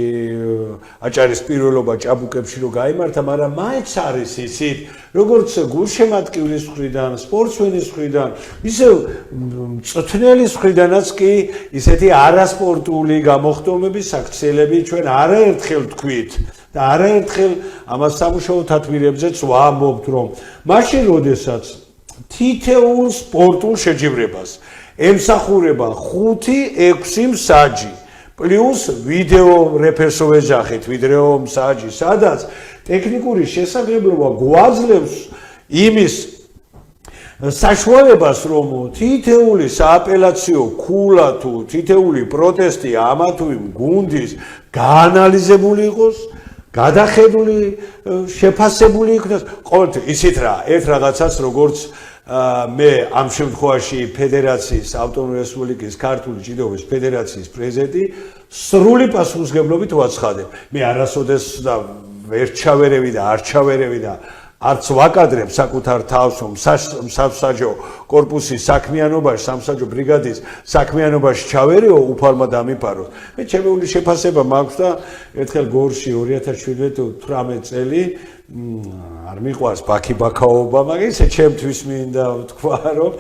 აჭარის პირველობა ჭაბუკებში რომ გაიმართა, მაგრამ მაინც არის იცით, როგორც გულშემატკივრის მხრიდან, სპორტსმენის მხრიდან, ისე მწვრთნელის მხრიდანაც კი ისეთი არასპორტული გამოხდომების აქციელები ჩვენ არაერთხელ ვთქვით და არაერთხელ ამას სამუშაო თათბირებზეც ვამბობთ, რომ მაშინ როდესაც თითოეულ სპორტულ შეჯიბრებას ემსახურება 5-6 მსაჯი პლუს ვიდეო რეფერსო ვეძახით, ვიდეო მსაჯი, სადაც ტექნიკური შესაძლებლობა გვაძლევს იმის საშუალებას, რომ თითოეული სააპელაციო ქულა თუ თითოეული პროტესტი ამა თუ იმ გუნდის გაანალიზებული იყოს, გადახედული, შეფასებული იქნას, ყოველთვის ისეთ რა, ერთ რაღაცას როგორც მე ამ შემთხვევაში ფედერაციის ავტონომიური რესპუბლიკის ქართული ჭიდაობის ფედერაციის პრეზიდენტი სრული პასუხისმგებლობით ვაცხადებ. მე არასოდეს ვერ ჩავერევი და არ ჩავერევი და არც ვაკადრებ საკუთარ თავს, რომ სამსაჯო კორპუსის საქმიანობაში, სამსაჯო ბრიგადის საქმიანობაში ჩავერიო, უფალმა დამიფაროს. მე ჩემეული შეფასება მაქვს და ერთხელ გორში 2017 წელი არ მიყვარს ბაქი ბაქაობა, მაგრამ ისე ჩემთვის მინდა ვთქვა, რომ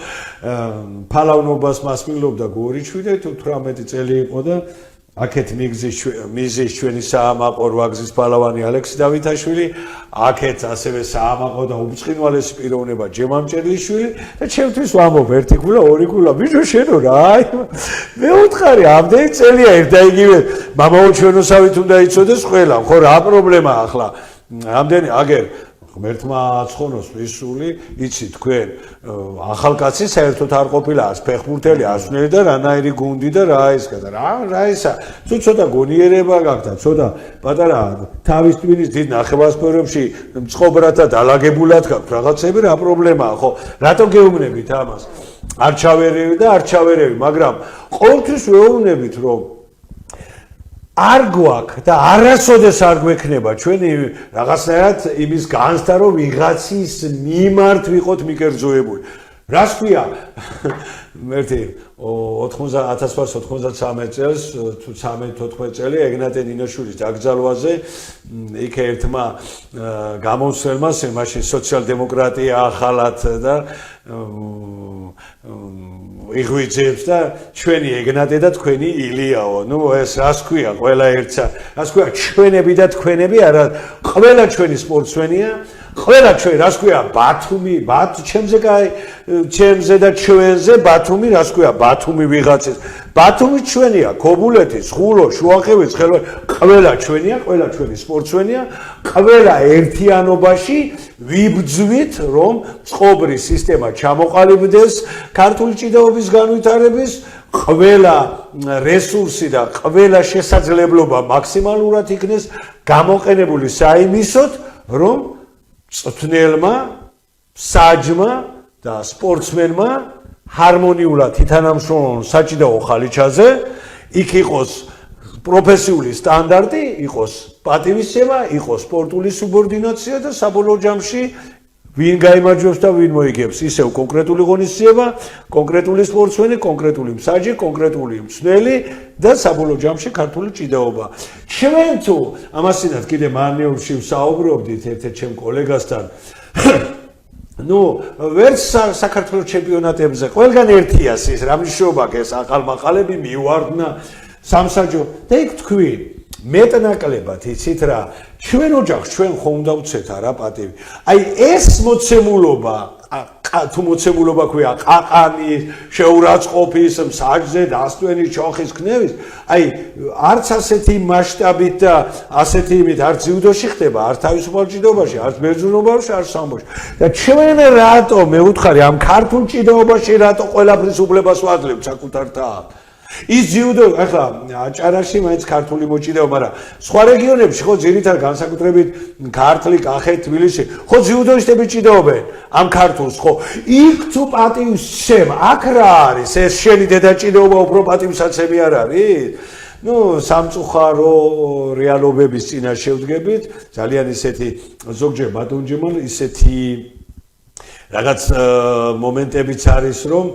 ფალავნობას მასმილობდა გორიჩვი და 18 წელი იყო და აქეთ მიზის ჩვენი საამაყო რვაგზის პალავანი ალექსი დავითაშვილი, აქეთ ასევე საამაყო და უბრწყინვალესი პიროვნება ჯემამჭედლიშვილი და ჩემთვის ვამბობ ერთი ქულა, ორი ქულა, ბიჭო შენო რა, მე ვუთხარი, ამდენი წელია ერთ და იგივე მამაო ჩვენოსავით უნდა იცოდეს ყველა, ხო რა პრობლემაა ახლა, ამდენი აგერ ღმერთმა აცხონოს მისული, იცი თქვენ ახალკაცი საერთოდ არ ყოფილა არც ფეხბურთელი, არც ნელი და რანაირი გუნდი და რა ისკა და რა ისა. თუ ცოტა გონიერება გაქვს და ცოტა პატარა თავის ტვინის დიდ ნახევარსფეროებში მწყობრათა დალაგებულად გაქვს რაღაცები, რა პრობლემაა, ხო? რატო გეუბნებით ამას? არ ჩავერევი და არ ჩავერევი, მაგრამ ყოველთვის ვეუბნებით, რომ არ გვაქვს და არასოდეს არ გვექნება ჩვენი რაღაცნაირად იმის განცდა, რომ ვიღაცის მიმართ ვიყოთ მიკერძოებული. რას ქვია? ერთი 1993 წელს თუ 13-14 წელი ეგნატე ნინოშვილის დაკრძალვაზე იქ ერთმა გამოსვლელმა მაშინ სოციალ-დემოკრატია ახალად და იღვიძებს და ჩვენი ეგნატე და თქვენი ილიაო. ნუ ეს რას ქვია ყველა ერთსა? რას ქვია ჩვენები და თქვენები არა, ყველა ჩვენი სპორტსმენია, ყველა ჩვენ რას ქვია ბათუმი, ჩემზე კაი, ჩემზე და ჩვენზე ბათუმი რას ქვია ბათუმი ვიღაცის. ბათუმი ჩვენია, ქობულეთის, ხულო, შუახევის, ხელო, ყველა ჩვენია, ყველა ჩვენი სპორტსმენია, ყველა ერთიანობაში ვიბძვით, რომ წყობრის სისტემა ჩამოყალიბდეს ქართული ჭიდაობის განვითარების, ყველა რესურსი და ყველა შესაძლებლობა მაქსიმალურად იქნეს გამოყენებული საიმისოდ, რომ მწვრთნელმა, მსაჯმა და სპორტსმენმა ჰარმონიულად ითანამშრომლონ საჭიდაო ხალიჩაზე, იქ იყოს პროფესიული სტანდარტი, იყოს პატივისცემა, იყოს სპორტული სუბორდინაცია და საბოლოო ჯამში ვინ გაიმარჯვებს და ვინ მოიგებს, ისევ კონკრეტული ღონისძიება, კონკრეტული სპორტსმენი, კონკრეტული მსაჯი, კონკრეტული მსვლელი და საბოლოო ჯამში ქართული ჭიდაობა. ჩვენ თუ ამასინად კიდე მარნეულში ვსაუბრობდით ერთ-ერთ ჩემ კოლეგასთან, ვერც საქართველოს ჩემპიონატებზე ყველგან ერთია ის რა მნიშვნელობა აქვს ახალმაყალები მივარდნა სამსაჯო და იქ თქვი მეტნაკლებად იცით რა ჩვენ ოჯახს ჩვენ ხომ უნდა ვცეთ არა პატივი აი ეს მოცემულობა თუ მოცემულობა ქვია ყაყანის შეურაცხყოფის მსაჯზე დასტვენის ჩოხის ქნევის აი არც ასეთი მასშტაბით და ასეთი იმით არც ძიუდოში ხდება არც თავისუფალ ჭიდაობაში არც ბერძნობაში არც სამბოში და ჩვენ რატო მე ვუთხარი ამ ქართულ ჭიდაობაში რატო ყველაფრის უფლებას ვაძლევთ საკუთარ თავს ის ძიუდო ახლა აჭარაში მაინც ქართული მოჭიდაობა, მაგრამ სხვა რეგიონებში ხო ძირითადად განსაკუთრებით ქართლი, კახეთი, თბილისში, ხო ძიუდოისტები ჭიდაობენ ამ ქართულს, ხო? იქ თუ პატივისცემა, აქ რა არის? ეს შენი დედა ჭიდაობა უფრო პატივსაცემი არ არის? სამწუხარო რეალობების წინაშე ვდგებით, ძალიან ისეთი ზოგჯერ ბატონჯემან ისეთი რაღაც მომენტებიც არის რომ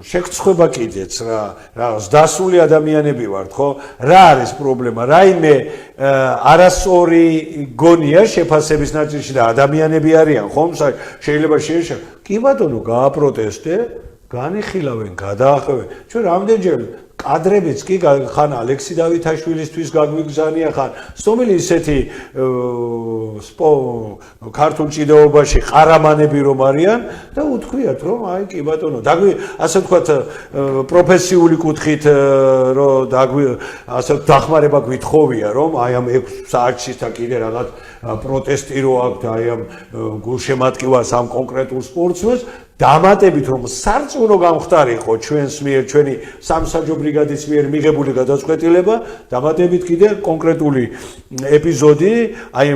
შეგწხვება კიდეც რა დასული ადამიანები ვართ ხო რა არის პრობლემა რაიმე არასწორი გონია შეფასების ნაწილში და ადამიანები არიან ხომ შეიძლება შეეშა კი ბატონო გააპროტესტე განიხილავენ გადაახვევენ ჩვენ რამდენჯერ კადრებიც კი ხან ალექსი დავითაშვილისთვის გაგვიგზავნია ხან სტომილი ისეთი ქართულ ჭიდაობაში ყარამანები რომ არიან და უთქვიათ რომ აი კი ბატონო ასე ვთქვათ პროფესიული კუთხით რომ ასე დახმარება გვითხოვია რომ აი ამ 6 საათში და კიდე რაღაც პროტესტი რო აქვს აი ამ გულშემატკივარს ამ კონკრეტულ სპორტსმენს დამატებით რომ სარწმუნო გამხდარიყო ჩვენს მიერ ჩვენი სამსაჯო ბრიგადის მიერ მიღებული გადაწყვეტილება დამატებით კიდე კონკრეტული ეპიზოდი აი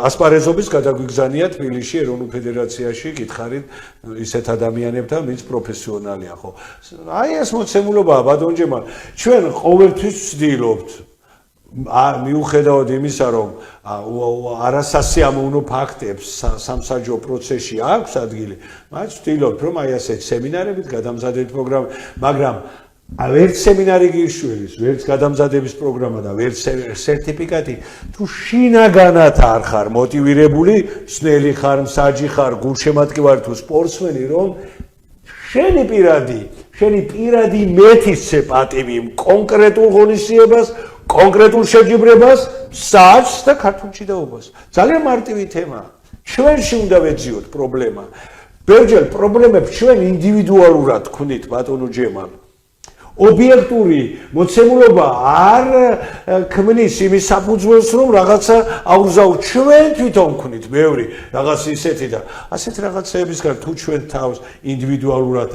ასპარეზობის გადაგვიგზავნია თბილისში ეროვნულ ფედერაციაში გითხარით ისეთ ადამიანებთან ვინც პროფესიონალია ხო აი ეს მოცემულობაა ბატონჯემა ჩვენ ყოველთვის ვცდილობთ მიუხედავად იმისა რომ არასასიამოვნო ფაქტებს სამსაჯო პროცესში აქვს ადგილი მათ ვცდილობთ რომ აი ასეთ სემინარებით გადამზადებით პროგრამა მაგრამ ვერც სემინარი გიშვილის ვერც გადამზადების პროგრამა და ვერც სერტიფიკატი თუ შინაგანად არ ხარ მოტივირებული ძნელი ხარ მსაჯი ხარ გულშემატკივარი თუ სპორტსმენი რომ შენი პირადი მეთისცე პატივი კონკრეტულ ღონისძიებას კონკრეტულ შეჯიბრებას, მსაჯს და ქართულ ჭიდაობას. ძალიან მარტივი თემაა. ჩვენში უნდა ვეძიოთ პრობლემა. ბერჯერ პრობლემებს ჩვენ ინდივიდუალურად ვქნით ბატონო ჯემალ. ობიექტური მოცემულობა არ ქმნის იმის საფუძველს რომ რაღაცა აუგზავნოთ ჩვენ თვითონ ვქნით ბევრი რაღაც ისეთი და ასეთ რაღაცეების გარდა თუ ჩვენ თავს ინდივიდუალურად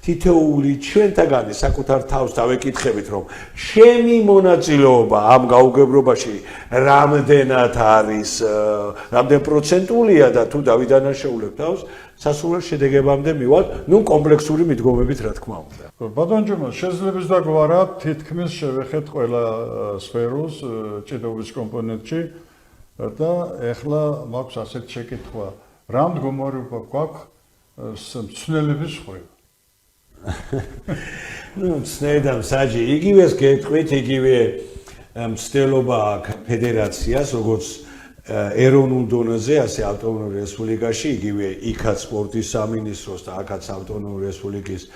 თითოეული ჩვენთაგანი საკუთარ თავს დავეკითხებით რომ ჩემი მონაწილეობა ამ გაუგებრობაში რამდენად არის რამდენ პროცენტულია და თუ დავიდანაშაულებ თავს სასურველ შედეგებამდე მივალთ ნუ კომპლექსური მიდგომებით რა თქმა უნდა ბატონჯემა შესაძლებს დაგვარად თითქმის შევეხეთ ყველა სფეროს ჭიდაობის კომპონენტში და ეხლა მაქვს ასეთ შეკითხვა რა მდგომარეობა გვაქვს მცნელების ხრივ მცნელი და მსაჯი იგივეს გეტყვით იგივე მცდელობა აქვს ფედერაციას როგორც ეროვნულ დონეზე ასე ავტონომურ რესპუბლიკაში იგივე იქაც სპორტის სამინისტროს და აქაც ავტონომური რესპუბლიკის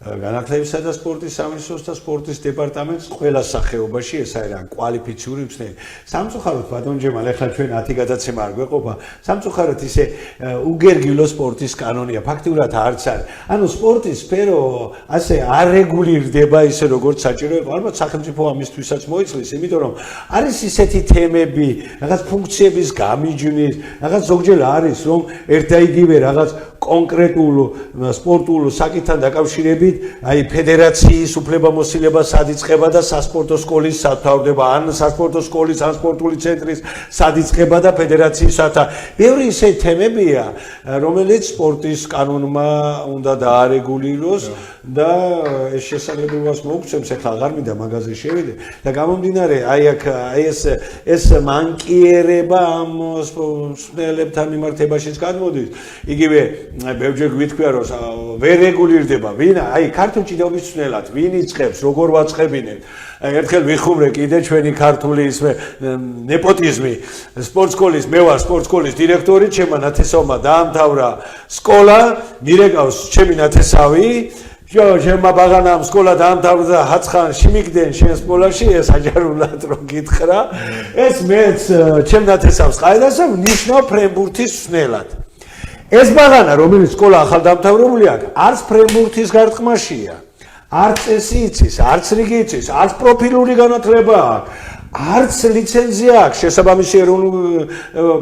განათლებისა და სპორტის სამინისტროს და სპორტის დეპარტამენტს ყველა სახეობაში ეს არის რა კვალიფიციური მცნელი. სამწუხაროდ ბატონჯემალ ახლა ჩვენ 10 გადაცემა არ გვეყოფა. სამწუხაროდ ისე უგერგილო სპორტის კანონია ფაქტიურად არც არის. ანუ სპორტის სფერო ასე არ რეგულირდება ისე როგორც საჭირო იყო. ალბათ სახელმწიფო ამისთვისაც მოიცლის, იმიტომ რომ არის ისეთი თემები, რაღაც ფუნქციების გამიჯვნის, რაღაც ზოგჯერ არის რომ ერთ და იგივე რაღაც კონკრეტულ სპორტულ საკითხთან დაკავშირებით, აი ფედერაციის უფლებამოსილება სად იწყება და სასპორტო სკოლის სად თავდება, ან სასპორტო სკოლის, ან სპორტული ცენტრის სად იწყება და ფედერაციის სათა. ბევრი ისე თემებია, რომელიც სპორტის კანონმა უნდა დაარეგულიროს და ეს შესაძლებლობას მოგვცემს, ახლა აღარ მინდა მაგაზე შევიდე და გამომდინარე, აი აქ ეს მანკიერება ამ მსმენელებთან მიმართებაშიც გადმოდის. იგივე ბევრჯერ გვითქვია, რომ ვერ რეგულირდება, ვინ, აი ქართულ ჭიდაობის მსმენელად, ვინ იწყებს, როგორ ვაწყებინებთ. ერთხელ ვიხუმრე კიდე ჩვენი ქართული ისმე ნეპოტიზმი სპორტსკოლის, მე ვარ სპორტსკოლის დირექტორი, ჩემმა ნათესავმა დაამთავრა სკოლა, მირეკავს ჩემი ნათესავი, ჩემმა ბაღანამ სკოლა დაამთავრა და ჰაცხან შემიგდენ შენ სკოლაში, ეს აჯარულად რომ გითხრა, ეს მეც ჩემ ნათესავს ყაიდასა ნიშნავ ფრენბურთის მსმენელად. ეს ბაღანა, რომელიც სკოლა ახალ დამთავრებული აქვს, არც ფრენბურთის გარტყმაშია. არც წესი იცის, არც რიგი იცის, არც პროფილური განათლება აქვს, არც ლიცენზია აქვს შესაბამისი ეროვნული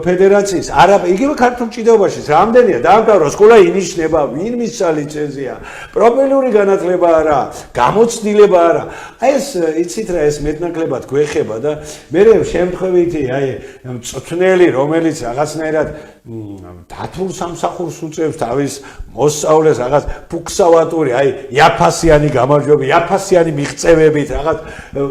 ფედერაციის, არა იგივე ქართულ ჭიდაობაში, რამდენია დაამთავრა სკოლა ინიშნება, ვინ მისცა ლიცენზია, პროფილური განათლება არა, გამოცდილება არა. აი ეს იცით რა, ეს მეტნაკლებად გვეხება და მე შემთხვევითი აი მწვრთნელი, რომელიც რაღაცნაირად დათულ სამსახურს უწევს თავის მოსწავლეს, რაღაც ფუქსავატური, აი იაფასიანი გამარჯვება, იაფასიანი მიღწევებით, რაღაც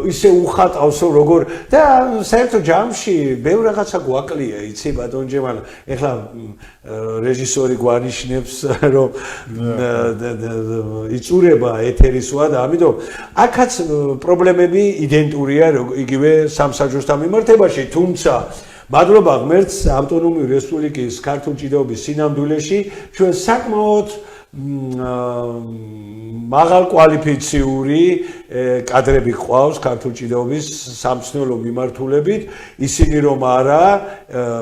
ისე უხატავსო როგორ და საერთო ჯამში ბევრ რაღაცა გვაკლია, იცი ბატონჯემან, ეხლა რეჟისორი გვანიშნებს, რომ იწურება ეთერის ვადა, ამიტომ აქაც პრობლემები იდენტურია იგივე სამსაჯოსთან მიმართებაში, თუმცა მადლობა ღმერთს ავტონომიური რესპუბლიკის ქართულ ჭიდაობის სინამდვილეში ჩვენ საკმაოდ მაღალ კვალიფიციური კადრები ყავს ქართულ ჭიდაობის სამწნელო მიმართულებით, ისინი რომ არა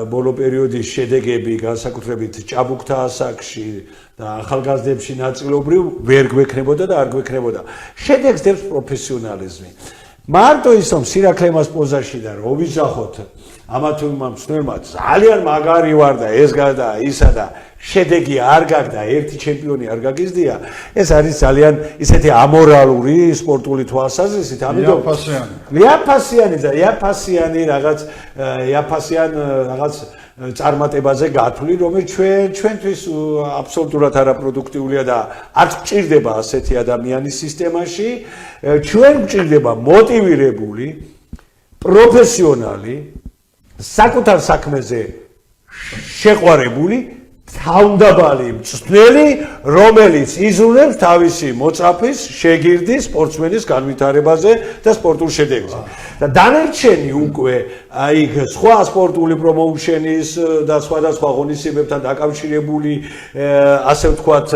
ბოლო პერიოდის შედეგები განსაკუთრებით ჭაბუკთა ასაკში და ახალგაზრდებში ნაწილობრივ ვერ გვექნებოდა და არ გვექნებოდა. შედეგს დებს პროფესიონალიზმი. მარტო ის რომ სირაქლემას პოზაში და რომ ვიძახოთ ამა თუ იმ მსმენელმა ძალიან მაგარი ვარ და ეს და ისა და შედეგი არ გაქვს და ერთი ჩემპიონი არ გაგიზდია, ეს არის ძალიან ისეთი ამორალური სპორტული თვალსაზრისით, ამიტომ იაფასიანი რაღაც წარმატებაზე გათვლი, რომელიც ჩვენთვის აბსოლუტურად არაპროდუქტიულია და არც გჭირდება ასეთი ადამიანის სისტემაში, ჩვენ გჭირდება მოტივირებული, პროფესიონალი, საკუთარ საქმეზე შეყვარებული, თავდაბალი მწვრთნელი, რომელიც იზრუნებს თავისი მოწაფის, შეგირდის, სპორტსმენის განვითარებაზე და სპორტულ შედეგზე. და დანარჩენი უკვე აი სხვა სპორტული პრომოუშენის და სხვადასხვა ღონისძიებებთან დაკავშირებული ასე ვთქვათ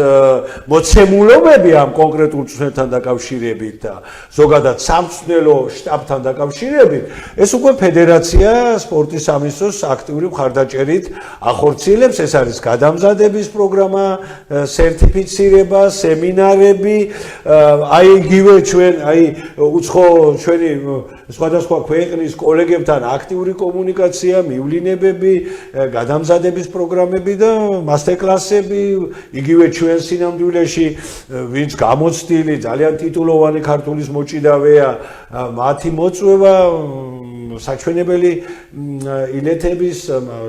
მოცემულობები ამ კონკრეტულ მწვრთნელთან დაკავშირებით და ზოგადად სამწვრთნელო შტაბთან დაკავშირებით, ეს უკვე ფედერაცია სპორტის სამინისტროს აქტიური მხარდაჭერით ახორციელებს, ეს არის დამზადების პროგრამა, სერტიფიცირება, სემინარები, აი იგივე ჩვენ, აი უცხო ჩვენი სხვადასხვა ქვეყნის კოლეგებთან აქტიური კომუნიკაცია, მივლინებები, გადამზადების პროგრამები და მასტერკლასები, იგივე ჩვენ სინამდვილეში, ვინც გამოცდილი, ძალიან ტიტულოვანი ქართულის მოჭიდავეა, მათი მოწვევა საჩვენებელი ილეთების,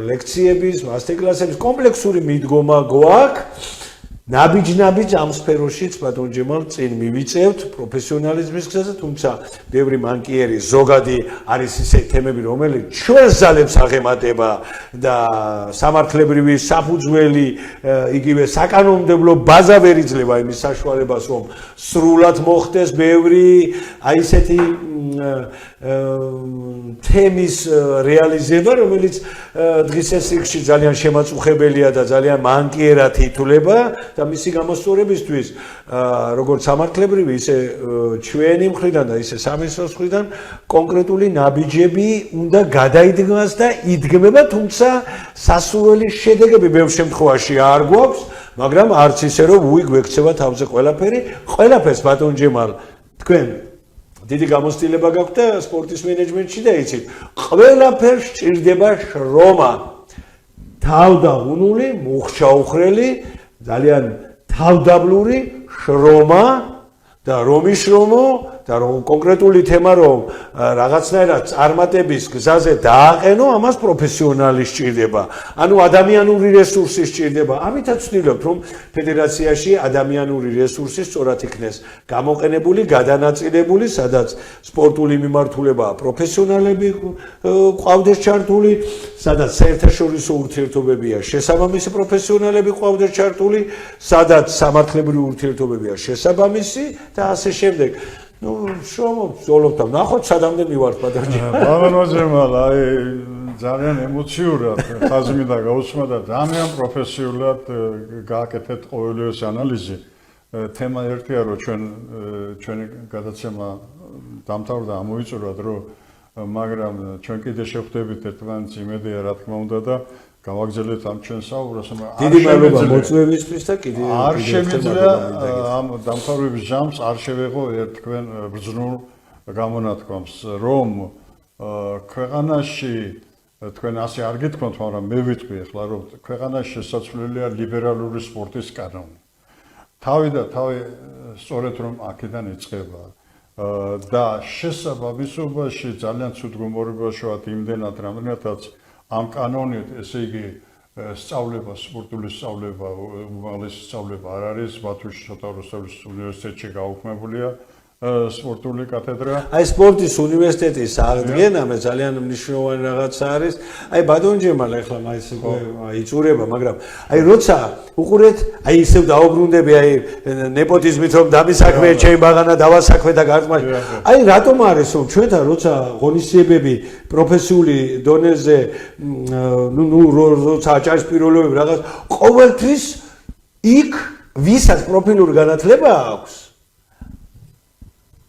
ლექციების, მასტერკლასების კომპლექსური მიდგომა გვაქვს. ნაბიჯ ამ სფეროშიც ბატონჯემალ წინ მივიწევთ პროფესიონალიზმის გზაზე, თუმცა ბევრი მანკიერი ზოგადი არის ისე თემები, რომელიც ჩვენს ძალებს აღემატება და სამართლებრივი საფუძველი, იგივე საკანონმდებლო ბაზა ვერ იძლევა იმის საშუალებას, რომ სრულად მოხდეს ბევრი აი ესეთი თემის რეალიზება, რომელიც დღის ეს რიგში ძალიან შემაწუხებელია და ძალიან მანკიერად ითვლება და მისი გამოსწორებისთვის როგორც სამართლებრივი, ისე ჩვენი მხრიდან და ისე სამინისტროს მხრიდან კონკრეტული ნაბიჯები უნდა გადაიდგმას და იდგმება, თუმცა სასურველი შედეგები ბევრ შემთხვევაში არ გვაქვს, მაგრამ არც ისე რომ გვექცევა თავზე ყველაფერს ბატონჯემალ თქვენ დიდი გამოცდილება გაქვთ და სპორტის მენეჯმენტში და იცით, ყველაფერს სჭირდება შრომა, თავდაღუნული, მუხჩაუხრელი ძალიან თავდაბლური შრომა და რომის შრომო და რომ კონკრეტული თემა რომ რაღაცნაირად წარმატების გზაზე დააყენო, ამას პროფესიონალი სჭირდება. ანუ ადამიანური რესურსი სჭირდება. ამითაც ვცდილობთ, რომ ფედერაციაში ადამიანური რესურსი სწორად იქნეს გამოყენებული, გადანაწილებული, სადაც სპორტული მიმართულება პროფესიონალები ყავდეს ჩართული, სადაც საერთაშორისო ურთიერთობებია შესაბამისი პროფესიონალები ყავდეს ჩართული, სადაც სამართლებრივი ურთიერთობებია შესაბამისი და ასე შემდეგ. Ну, შრომობ, ზოლობთ, ნახოთ სადამდე მივართ ბატონო. ბატონო ჯემალ, აი ძალიან ემოციურად ხაზი და გაუსმა და ძალიან პროფესიულად გააკეთეთ ყოველი ეს ანალიზი. თემა ერთია, რომ ჩვენი გადაცემა დამთავრდა, ამოიწურათ, რომ მაგრამ ჩვენ კიდე შევხვდებით ერთმანეთს იმედია, რა თქმა უნდა და გავაგზავნეთ ამ ჩვენ საუბრას, დიდი მადლობა მოწვევისთვის და კიდე არ შემიძლია ამ დამთავრების ჟამს არ შევეღო თქვენ ბრძნულ გამონათქვამს, რომ ქვეყანაში თქვენ ასე არ გითქვათ, მაგრამ მე ვიტყვი ახლა, რომ ქვეყანაში შესაძლებელია ლიბერალური სპორტის კანონი. თავი სწორედ რომ აქედან იწყება და შესაბამისობაში ძალიან ცუდ გუმორებაში ვართ იმდენად, რამდენადაც ამ კანონით, ესე იგი, სწავლება, სპორტული სწავლება, უმაღლესი სწავლება არ არის, ბათუმში შოთა რუსთაველის უნივერსიტეტში გაუქმებულია სპორტული კათედრა. აი სპორტის უნივერსიტეტის აღდგენა მე ძალიან მნიშვნელოვანი რაღაცა არის. აი ბატონ ჯემალ ახლა მაინც იწურება, მაგრამ აი როცა უყურეთ, აი ისევ დაუბრუნდები აი ნეპოტიზმით რომ დამისაქმე ჩემი ბაღანა დავასაქმე და გარტმაში. აი რატომ არის რომ ჩვენთან როცა ღონისძიებები პროფესიული დონეზე როცა აჭარისპიროლებები რაღაც ყოველთვის იქ ვისაც პროფილური განათლება აქვს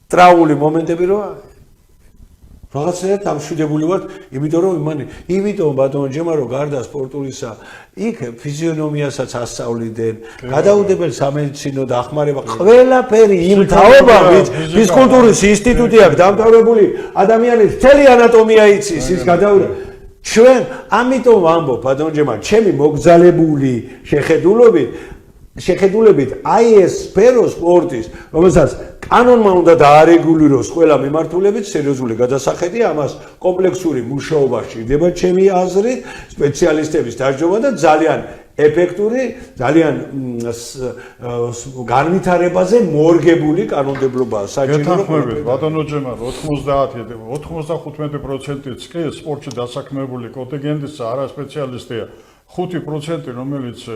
ტრაული მომენტები რო რაღაცნაირად ამშვიდებული ვართ, იმიტომ რომ იმიტომ ბატონო ჯემარო გარდა სპორტულისა, იქ ფიზიონომიასაც ასწავლიდნენ, გადაუდებელ სამედიცინო დახმარება, ყველაფერი იმ თაობა, ფიზკულტურის ინსტიტუტი აქვს დამთავრებული, ადამიანის მთელი ანატომია იცის, ის გადაუდება. ჩვენ ამიტომ ვამბობ ბატონო ჯემარო, ჩემი მოგზალებული შეხედულებით აი ეს სფერო სპორტის, რომელსაც კანონმა უნდა დაარეგულიროს ყველა მიმართულებით, სერიოზული გადასახედია, ამას კომპლექსური მუშაობა სჭირდება ჩემი აზრით, სპეციალისტების დაჯობა და ძალიან ეფექტური, ძალიან განვითარებაზე მორგებული კანონმდებლობა საჭირო. გეთანხმებით, ბატონო ჯემალ, 95%-იც კი სპორტში დასაქმებული კონტინგენტის არასპეციალისტია. 5% რომელიც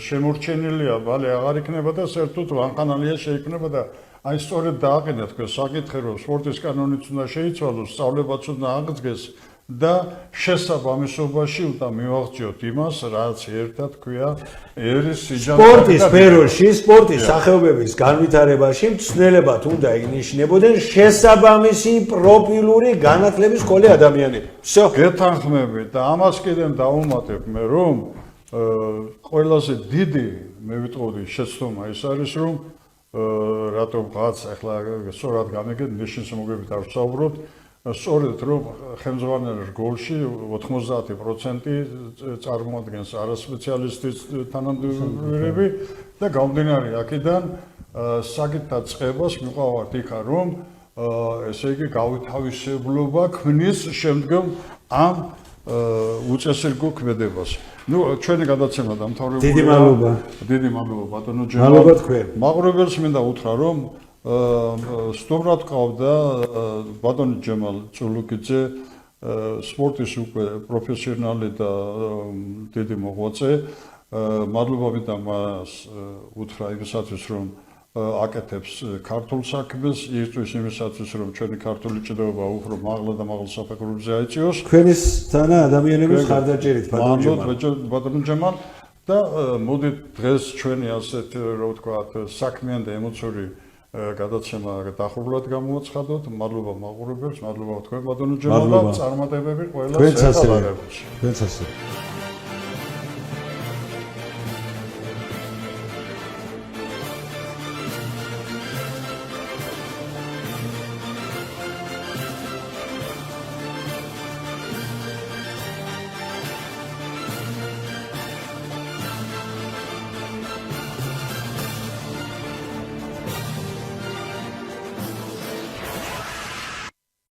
შემორჩენილია, ბალე აღარ იქნება და საერთოდ ვანხანალია შეიქმნება და აი სწორედ დააყენა თქვენ საკითხი, რომ სპორტის კანონიც უნდა შეიცვალოს, სწავლებაც უნდა აღდგეს და შესაბამისობაში უნდა მივაღწიოთ იმას, რაც ერთად ქვია ერის სიჯანტე. სპორტის სფეროში, სპორტის სახეობების განვითარებაში მცნელებად უნდა ინიშნებოდნენ შესაბამისი პროფილური განათლების მქონე ადამიანები. Всё. გეთანხმებით და ამას კიდევ დავუმატებ მე, რომ ყველაზე დიდი მე ვიტყოდი შეცდომა ის არის, რომ რატომ რაც ახლა სწორად გამიგეთ, ნიშნის მოგებით არ ვსაუბრობთ, სწორედ რომ ხელმძღვანელის რგოლში 90% წარმოადგენს არასპეციალისტის თანამდებობები და გამომდინარე აქედან საკითხთა წყებას მივყავართ იქა, რომ ესე იგი გავითავისებლობა ქმნის შემდგომ ამ უწესრიგო ქმედებას. Ну, ჩვენი გადაცემა დამთავრებულია. დიდი მადლობა. დიდი მადლობა ბატონო ჯემალ. მადლობა თქვენ. მაყურებელს მინდა უთხრა, რომ სტუმრად ყავდა ბატონო ჯემალ წულუკიძე, სპორტის უკვე პროფესიონალი და დიდი მოღვაწე. მადლობა მინდა მას უთხრა იმისათვის, რომ აკეთებს ქართულ საქმეს, ისთვის იმისათვის, რომ ჩვენი ქართული ჭიდაობა უფრო მაღლა და მაღალ საფეხურებზე აიწიოს. თქვენის თანა ადამიანების ხარდაჭერით ბატონო ჯემალ და მოდით დღეს ჩვენი ასეთ რა ვთქვათ საქმიანი და ემოციური გადაცემა დახურულად გამოაცხადოთ. მადლობა მაყურებელს, მადლობა თქვენ ბატონო ჯემალ და წარმატებები ყველას. თქვენც ასე.